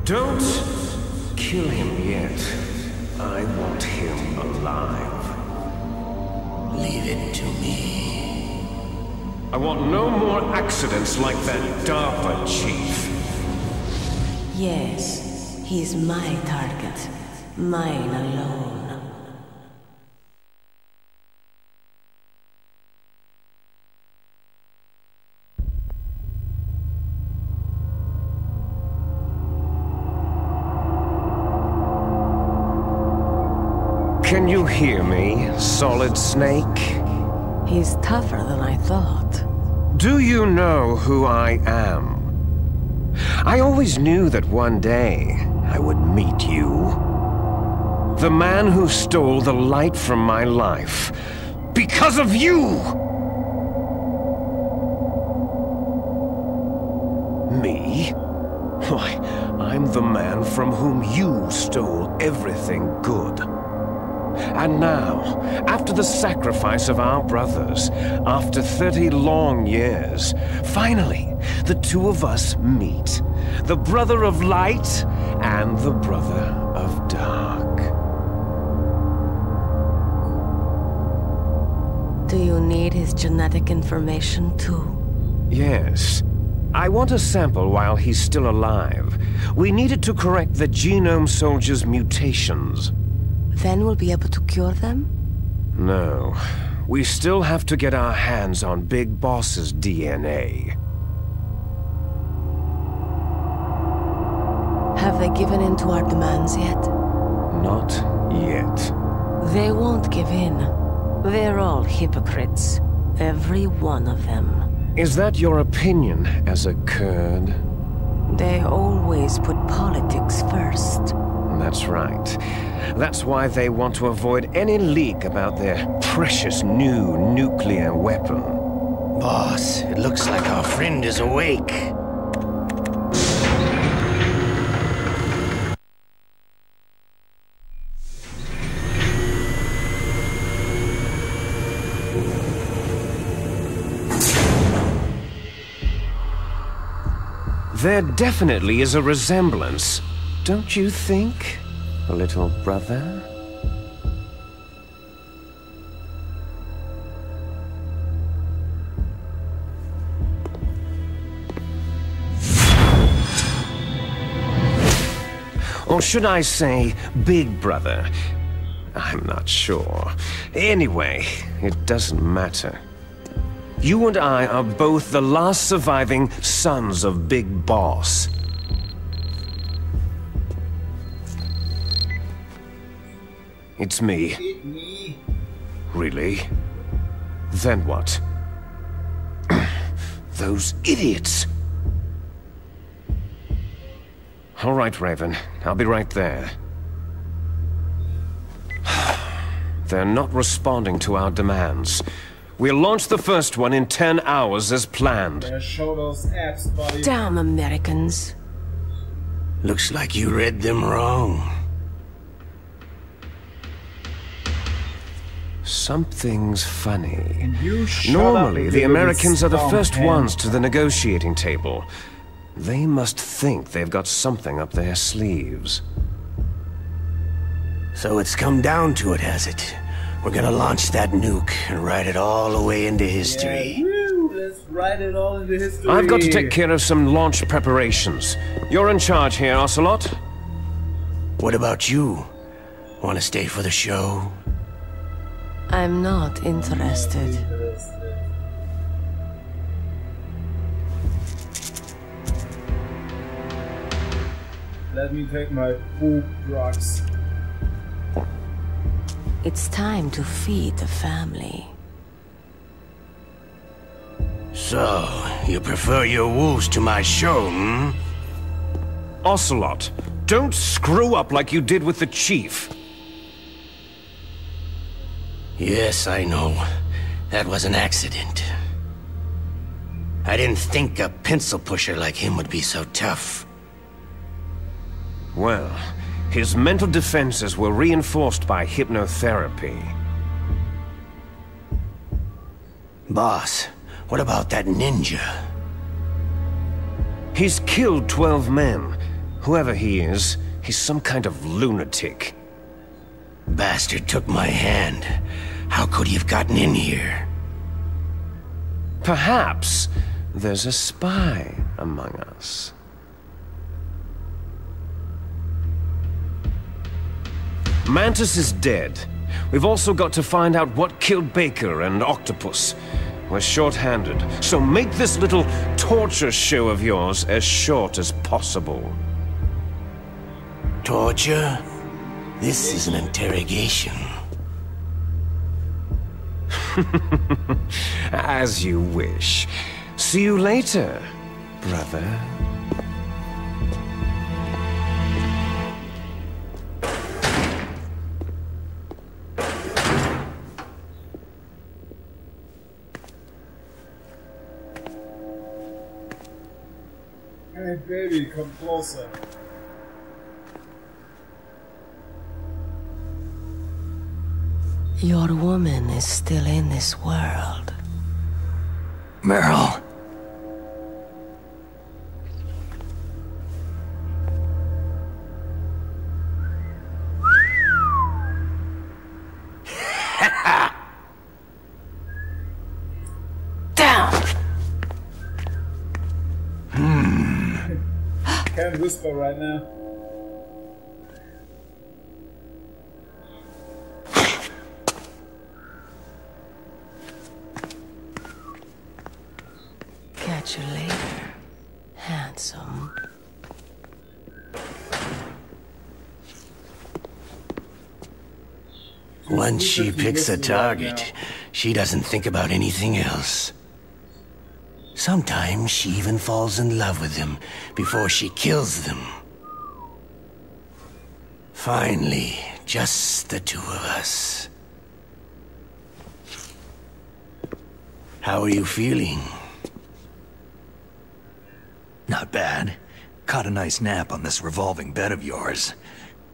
Don't kill him yet. I want him alive. Leave it to me. I want no more accidents like that DARPA chief. Yes, he's my target. Mine alone. Can you hear me, Solid Snake? He's tougher than I thought. Do you know who I am? I always knew that one day I would meet you. The man who stole the light from my life. Because of you! Me? Why, I'm the man from whom you stole everything good. And now, after the sacrifice of our brothers, after 30 long years, finally, the two of us meet. The brother of light and the brother of dark. Do you need his genetic information too? Yes. I want a sample while he's still alive. We need it to correct the Genome Soldier's mutations. Then we'll be able to cure them? No. We still have to get our hands on Big Boss's DNA. Have they given in to our demands yet? Not yet. They won't give in. They're all hypocrites. Every one of them. Is that your opinion as a Kurd? They always put politics first. That's right. That's why they want to avoid any leak about their precious new nuclear weapon. Boss, it looks like our friend is awake. There definitely is a resemblance, don't you think, little brother? Or should I say, big brother? I'm not sure. Anyway, it doesn't matter. You and I are both the last surviving sons of Big Boss. It's me. Really? Then what? Those idiots! All right, Raven. I'll be right there. They're not responding to our demands. We'll launch the first one in 10 hours as planned. Show those apps, buddy. Damn Americans. Looks like you read them wrong. Something's funny. You shut Normally, up, the you Americans are the scum first hand. ones to the negotiating table. They must think they've got something up their sleeves. So it's come down to it, has it? We're gonna launch that nuke and write it all the way into history. Woo, let's write it all into history. I've got to take care of some launch preparations. You're in charge here, Ocelot. What about you? Want to stay for the show? I'm not interested. Let me take my poop drugs. It's time to feed the family. So, you prefer your wolves to my show, hmm? Ocelot, don't screw up like you did with the chief. Yes, I know. That was an accident. I didn't think a pencil pusher like him would be so tough. Well, his mental defenses were reinforced by hypnotherapy. Boss, what about that ninja? He's killed 12 men. Whoever he is, he's some kind of lunatic. Bastard took my hand. How could he have gotten in here? Perhaps there's a spy among us. Mantis is dead. We've also got to find out what killed Baker and Octopus. We're short-handed, so make this little torture show of yours as short as possible. Torture? This is an interrogation. As you wish. See you later, brother. Hey baby, come closer. Your woman is still in this world. Meryl. Can't whisper right now. Catch you later, handsome. Once she picks a target, she doesn't think about anything else. Sometimes she even falls in love with them before she kills them. Finally, just the two of us. How are you feeling? Not bad. Caught a nice nap on this revolving bed of yours.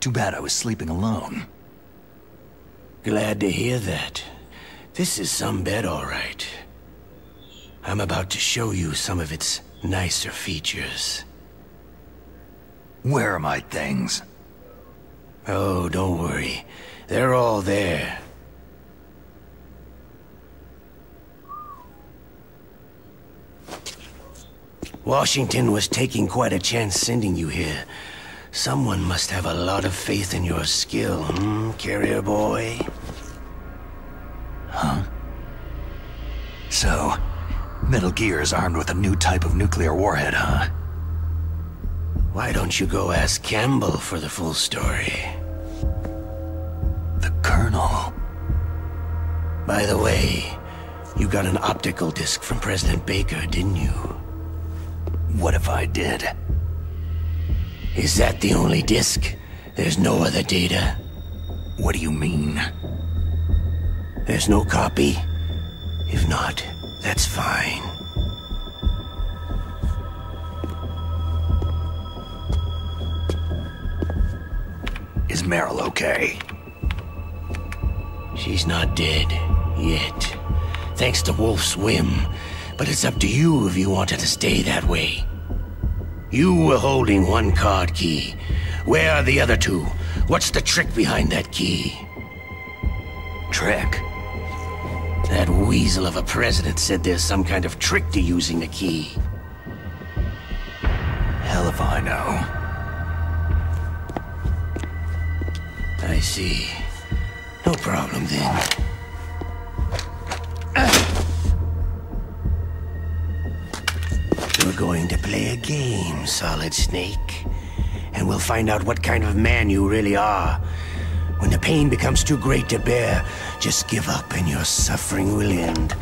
Too bad I was sleeping alone. Glad to hear that. This is some bed, all right. I'm about to show you some of its nicer features. Where are my things? Oh, don't worry. They're all there. Washington was taking quite a chance sending you here. Someone must have a lot of faith in your skill, carrier boy? Huh? So, Metal Gear is armed with a new type of nuclear warhead, huh? Why don't you go ask Campbell for the full story? The Colonel. By the way, you got an optical disc from President Baker, didn't you? What if I did? Is that the only disc? There's no other data? What do you mean? There's no copy? If not, that's fine. Is Meryl okay? She's not dead, yet. Thanks to Wolf's whim. But it's up to you if you want her to stay that way. You were holding one card key. Where are the other two? What's the trick behind that key? Trick? That weasel of a president said there's some kind of trick to using the key. Hell if I know. I see. No problem then. We're going to play a game, Solid Snake. And we'll find out what kind of man you really are. When the pain becomes too great to bear, just give up and your suffering will end.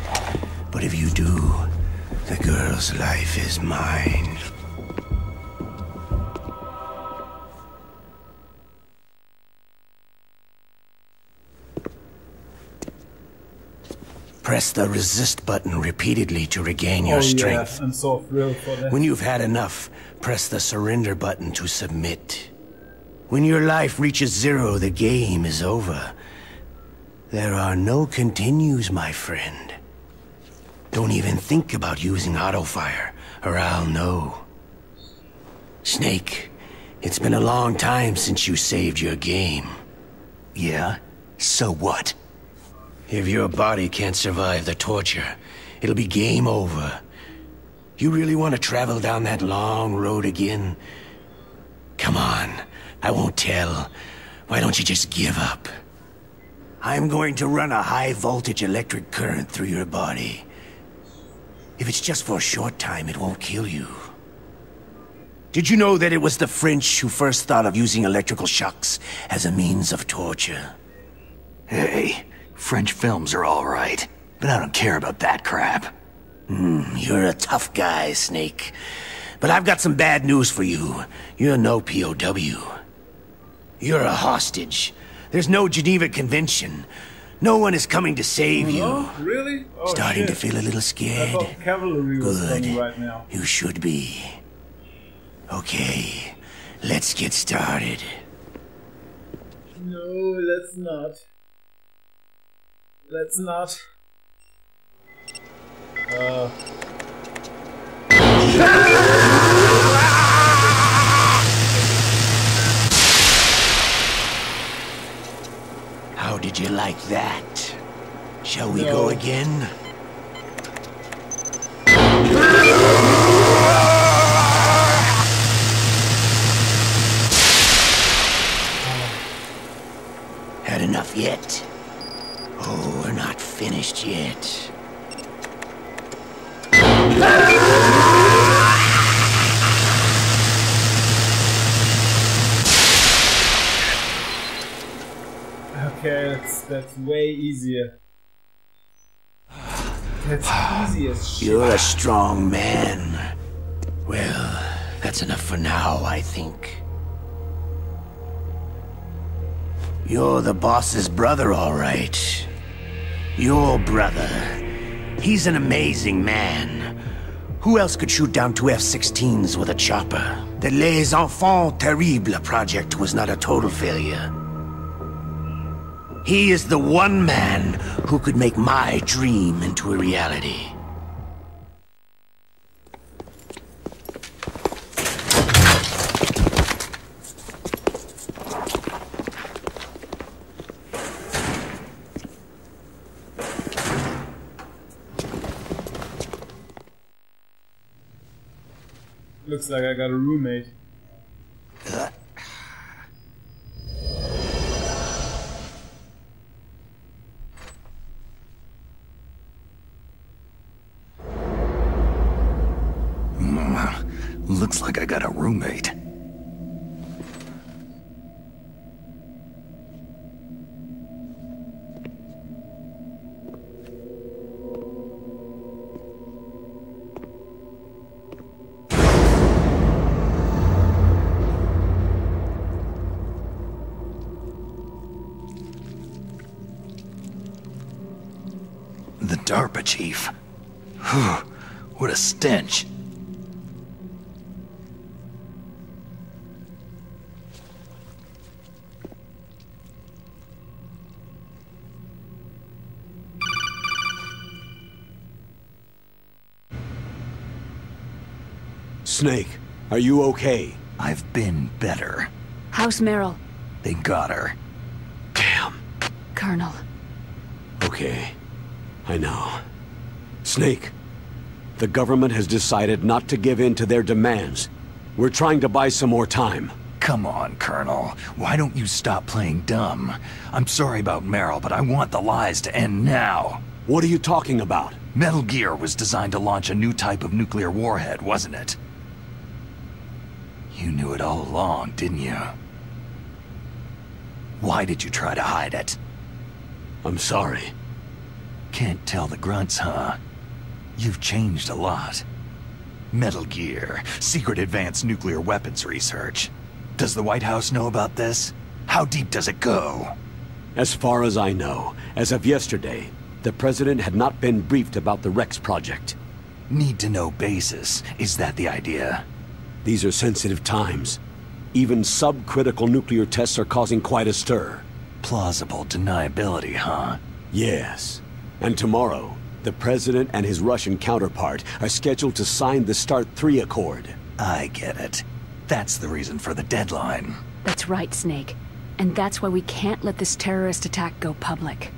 But if you do, the girl's life is mine. Press the resist button repeatedly to regain your strength. Yeah, I'm so thrilled for that. When you've had enough, press the surrender button to submit. When your life reaches 0, the game is over. There are no continues, my friend. Don't even think about using auto-fire, or I'll know. Snake, it's been a long time since you saved your game. Yeah? So what? If your body can't survive the torture, it'll be game over. You really want to travel down that long road again? Come on, I won't tell. Why don't you just give up? I'm going to run a high-voltage electric current through your body. If it's just for a short time, it won't kill you. Did you know that it was the French who first thought of using electrical shocks as a means of torture? Hey, French films are all right, but I don't care about that crap. You're a tough guy, Snake. But I've got some bad news for you. You're no POW. You're a hostage. There's no Geneva Convention. No one is coming to save you. Oh, really? Oh, Starting shit. to feel a little I scared? thought cavalry was Good. coming right now. You should be. Okay, let's get started. No, let's not. Let's not. How did you like that? Shall we go again? Had enough yet? Oh, we're not finished yet. Okay, that's way easier. That's easy as shit. You're a strong man. Well, that's enough for now, I think. You're the boss's brother, all right. Your brother. He's an amazing man. Who else could shoot down 2 F-16s with a chopper? The Les Enfants Terribles project was not a total failure. He is the one man who could make my dream into a reality. Looks like I got a roommate. Looks like I got a roommate. The DARPA chief. What a stench. Snake, are you okay? I've been better. How's Meryl? They got her. Damn. Colonel. Okay. I know. Snake, the government has decided not to give in to their demands. We're trying to buy some more time. Come on, Colonel. Why don't you stop playing dumb? I'm sorry about Meryl, but I want the lies to end now. What are you talking about? Metal Gear was designed to launch a new type of nuclear warhead, wasn't it? You knew it all along, didn't you? Why did you try to hide it? I'm sorry. Can't tell the grunts, huh? You've changed a lot. Metal Gear, secret advanced nuclear weapons research. Does the White House know about this? How deep does it go? As far as I know, as of yesterday, the president had not been briefed about the Rex project. Need-to-know basis. Is that the idea? These are sensitive times. Even subcritical nuclear tests are causing quite a stir. Plausible deniability, huh? Yes. And tomorrow, the president and his Russian counterpart are scheduled to sign the START 3 Accord. I get it. That's the reason for the deadline. That's right, Snake. And that's why we can't let this terrorist attack go public.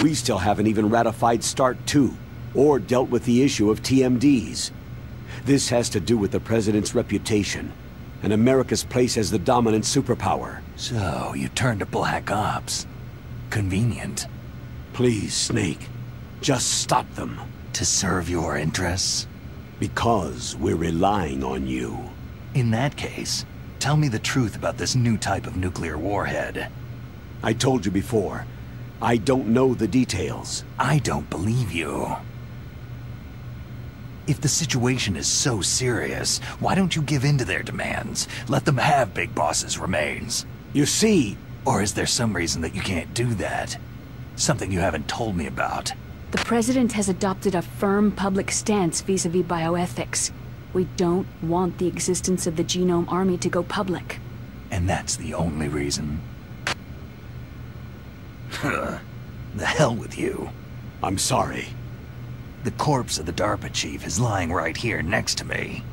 We still haven't even ratified START 2, or dealt with the issue of TMDs. This has to do with the president's reputation, and America's place as the dominant superpower. So, you turned to Black Ops. Convenient. Please, Snake, just stop them. To serve your interests? Because we're relying on you. In that case, tell me the truth about this new type of nuclear warhead. I told you before, I don't know the details. I don't believe you. If the situation is so serious, why don't you give in to their demands? Let them have Big Boss's remains. You see... Or is there some reason that you can't do that? Something you haven't told me about. The president has adopted a firm public stance vis-a-vis bioethics. We don't want the existence of the Genome Army to go public. And that's the only reason? The hell with you. I'm sorry. The corpse of the DARPA chief is lying right here next to me.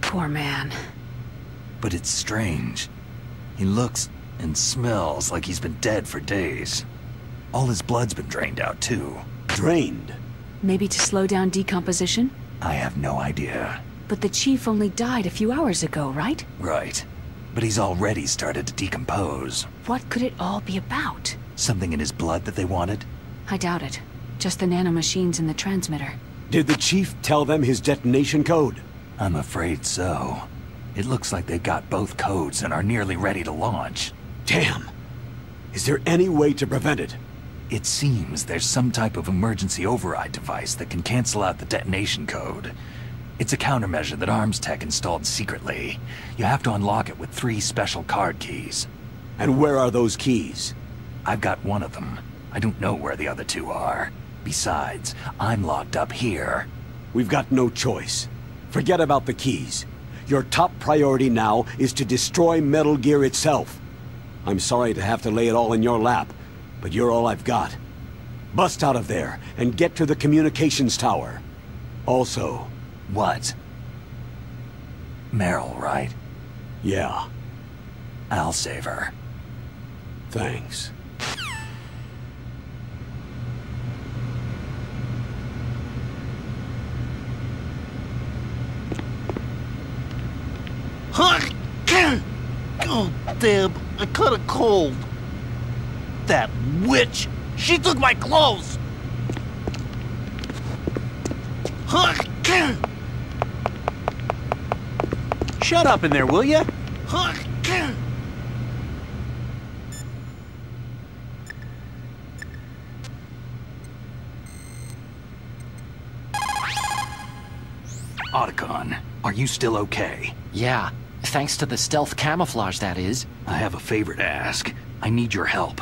Poor man. But it's strange. He looks and smells like he's been dead for days. All his blood's been drained out, too. Drained? Maybe to slow down decomposition? I have no idea. But the chief only died a few hours ago, right? Right. But he's already started to decompose. What could it all be about? Something in his blood that they wanted? I doubt it. Just the nanomachines in the transmitter. Did the chief tell them his detonation code? I'm afraid so. It looks like they've got both codes and are nearly ready to launch. Damn! Is there any way to prevent it? It seems there's some type of emergency override device that can cancel out the detonation code. It's a countermeasure that Arms Tech installed secretly. You have to unlock it with 3 special card keys. And where are those keys? I've got one of them. I don't know where the other 2 are. Besides, I'm locked up here. We've got no choice. Forget about the keys. Your top priority now is to destroy Metal Gear itself. I'm sorry to have to lay it all in your lap, but you're all I've got. Bust out of there and get to the communications tower. Also... What? Meryl, right? Yeah. I'll save her. Thanks. Oh, damn, I caught a cold. That witch! She took my clothes! Shut up in there, will ya? Otacon, are you still okay? Yeah, thanks to the stealth camouflage, that is. I have a favor to ask. I need your help.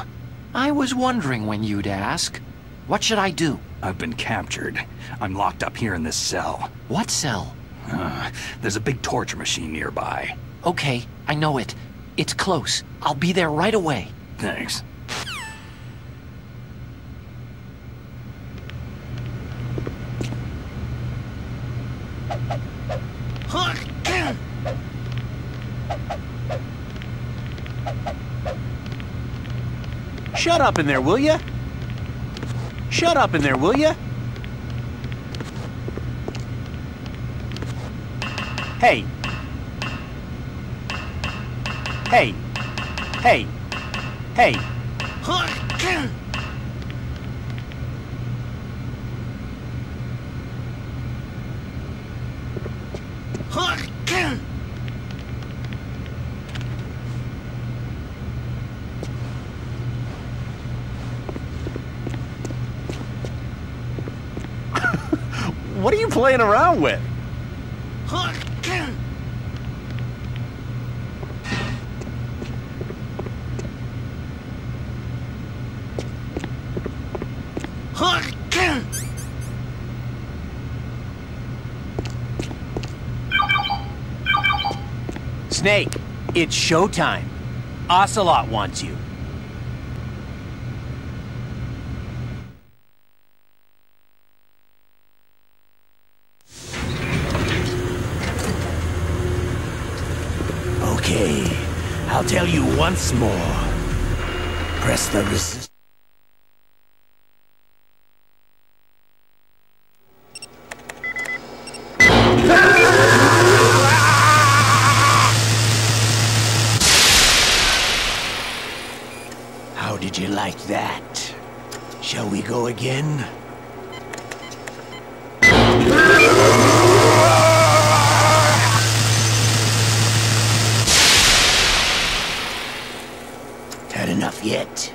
I was wondering when you'd ask. What should I do? I've been captured. I'm locked up here in this cell. What cell? There's a big torture machine nearby. Okay, I know it. It's close. I'll be there right away. Thanks. Shut up in there, will ya? Shut up in there, will ya? Hey. Hey. Hey. Hey. What are you playing around with? Snake, it's showtime. Ocelot wants you. Okay, I'll tell you once more. Press the resist. How did you like that? Shall we go again? Had enough yet?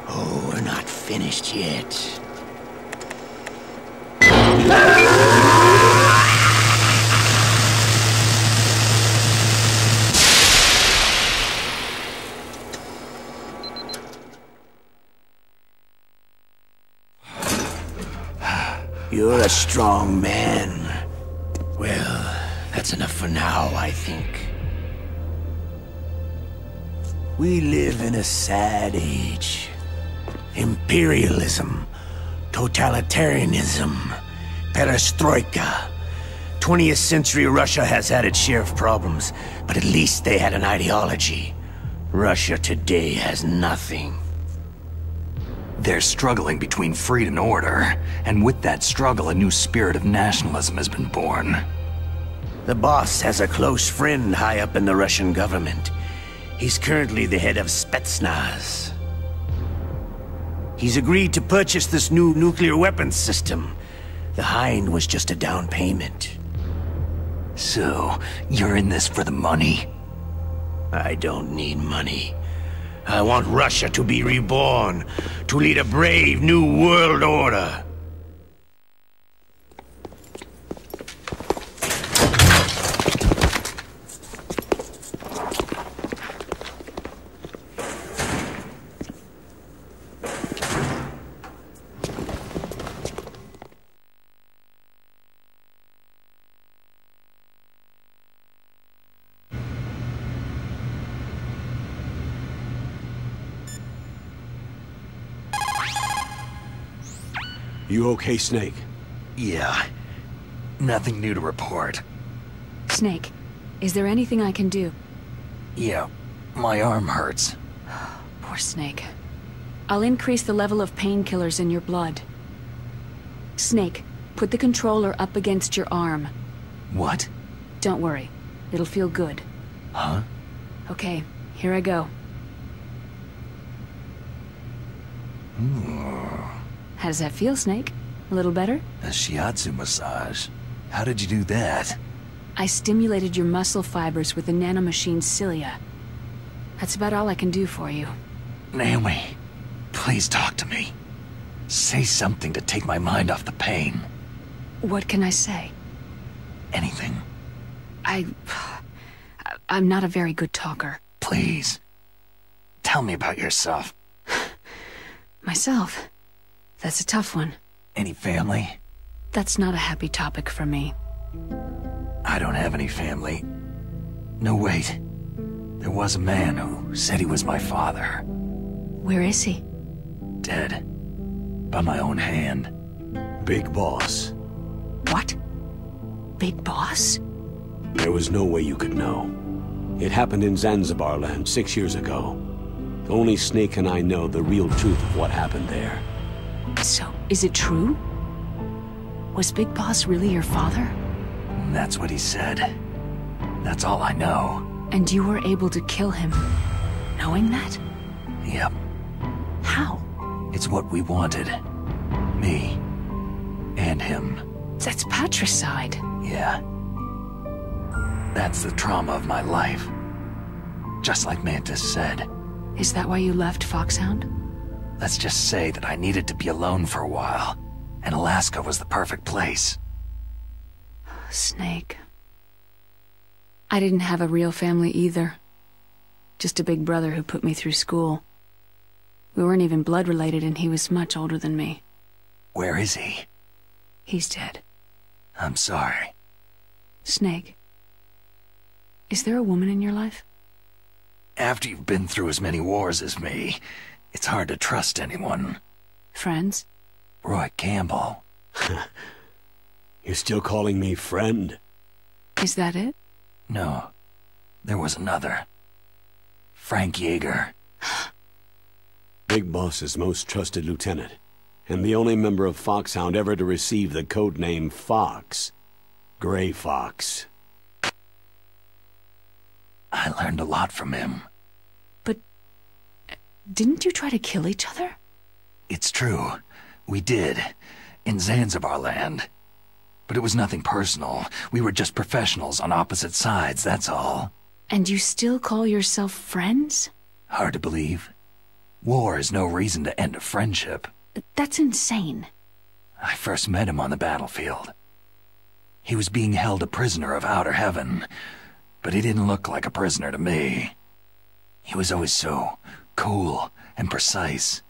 Oh, we're not finished yet. You're a strong man. Well, That's enough for now, I think. We live in a sad age. Imperialism, totalitarianism, perestroika. 20th century Russia has had its share of problems, but at least they had an ideology. Russia today has nothing. They're struggling between freedom and order, and with that struggle, a new spirit of nationalism has been born. The boss has a close friend high up in the Russian government. He's currently the head of Spetsnaz. He's agreed to purchase this new nuclear weapons system. The Hind was just a down payment. So, you're in this for the money? I don't need money. I want Russia to be reborn, to lead a brave new world order. You okay, Snake? Yeah. Nothing new to report. Snake, is there anything I can do? Yeah, my arm hurts. Poor Snake. I'll increase the level of painkillers in your blood. Snake, put the controller up against your arm. What? Don't worry. It'll feel good. Huh? Okay, here I go. How does that feel, Snake? A little better? A shiatsu massage. How did you do that? I stimulated your muscle fibers with the nanomachine cilia. That's about all I can do for you. Naomi, please talk to me. Say something to take my mind off the pain. What can I say? Anything. I'm not a very good talker. Please. Tell me about yourself. Myself? That's a tough one. Any family? That's not a happy topic for me. I don't have any family. No, wait. There was a man who said he was my father. Where is he? Dead. By my own hand. Big Boss. What? Big Boss? There was no way you could know. It happened in Zanzibar land 6 years ago. Only Snake and I know the real truth of what happened there. So, is it true? Was Big Boss really your father? That's what he said. That's all I know. And you were able to kill him, knowing that? Yep. How? It's what we wanted. Me. And him. That's patricide. Yeah. That's the trauma of my life. Just like Mantis said. Is that why you left Foxhound? Let's just say that I needed to be alone for a while, and Alaska was the perfect place. Snake. I didn't have a real family either. Just a big brother who put me through school. We weren't even blood related, and he was much older than me. Where is he? He's dead. I'm sorry. Snake. Is there a woman in your life? After you've been through as many wars as me, it's hard to trust anyone. Friends? Roy Campbell. You're still calling me friend? Is that it? No. There was another. Frank Yeager. Big Boss's most trusted lieutenant, and the only member of Foxhound ever to receive the codename Fox. Gray Fox. I learned a lot from him. But didn't you try to kill each other? It's true. We did. In Zanzibar land. But it was nothing personal. We were just professionals on opposite sides, that's all. And you still call yourself friends? Hard to believe. War is no reason to end a friendship. That's insane. I first met him on the battlefield. He was being held a prisoner of outer heaven, but he didn't look like a prisoner to me. He was always so cool and precise.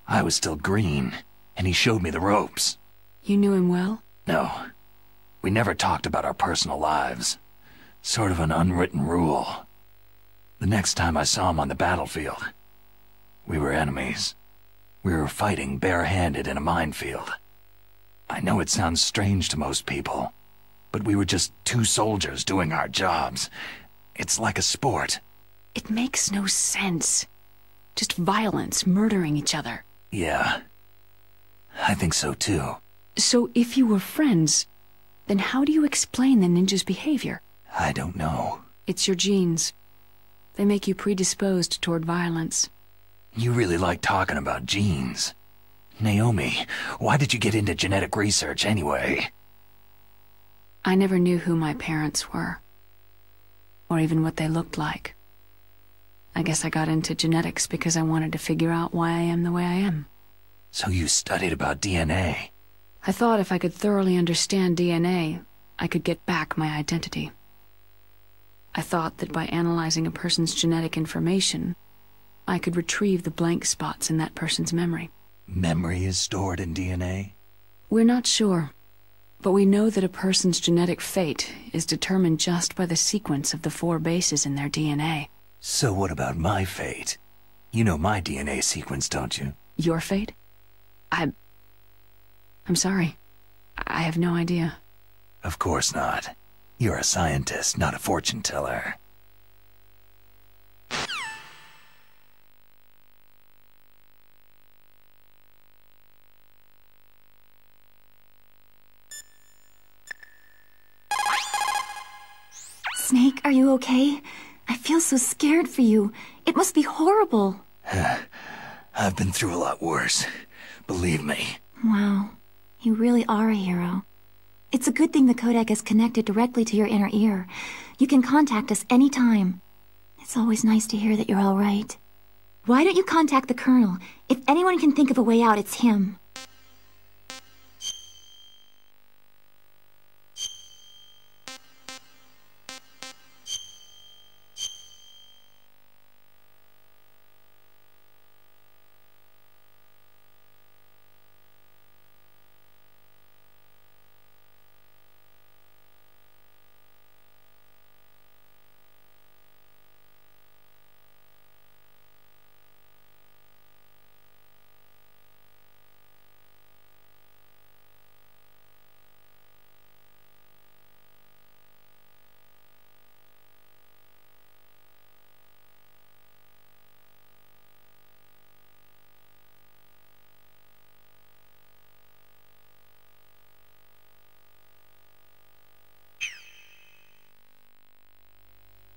I was still green, and he showed me the ropes. You knew him well? No. We never talked about our personal lives. Sort of an unwritten rule. The next time I saw him on the battlefield, we were enemies. We were fighting barehanded in a minefield. I know it sounds strange to most people, but we were just two soldiers doing our jobs. It's like a sport. It makes no sense. Just violence, murdering each other. Yeah, I think so too. So if you were friends, then how do you explain the ninja's behavior? I don't know. It's your genes. They make you predisposed toward violence. You really like talking about genes. Naomi, why did you get into genetic research anyway? I never knew who my parents were, or even what they looked like. I guess I got into genetics because I wanted to figure out why I am the way I am. So you studied about DNA? I thought if I could thoroughly understand DNA, I could get back my identity. I thought that by analyzing a person's genetic information, I could retrieve the blank spots in that person's memory. Memory is stored in DNA? We're not sure, but we know that a person's genetic fate is determined just by the sequence of the 4 bases in their DNA. So what about my fate? You know my DNA sequence, don't you? Your fate? I'm sorry. I have no idea. Of course not. You're a scientist, not a fortune teller. Snake, are you okay? I feel so scared for you. It must be horrible. I've been through a lot worse. Believe me. Wow. You really are a hero. It's a good thing the codec is connected directly to your inner ear. You can contact us anytime. It's always nice to hear that you're all right. Why don't you contact the Colonel? If anyone can think of a way out, it's him.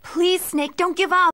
Please, Snake, don't give up.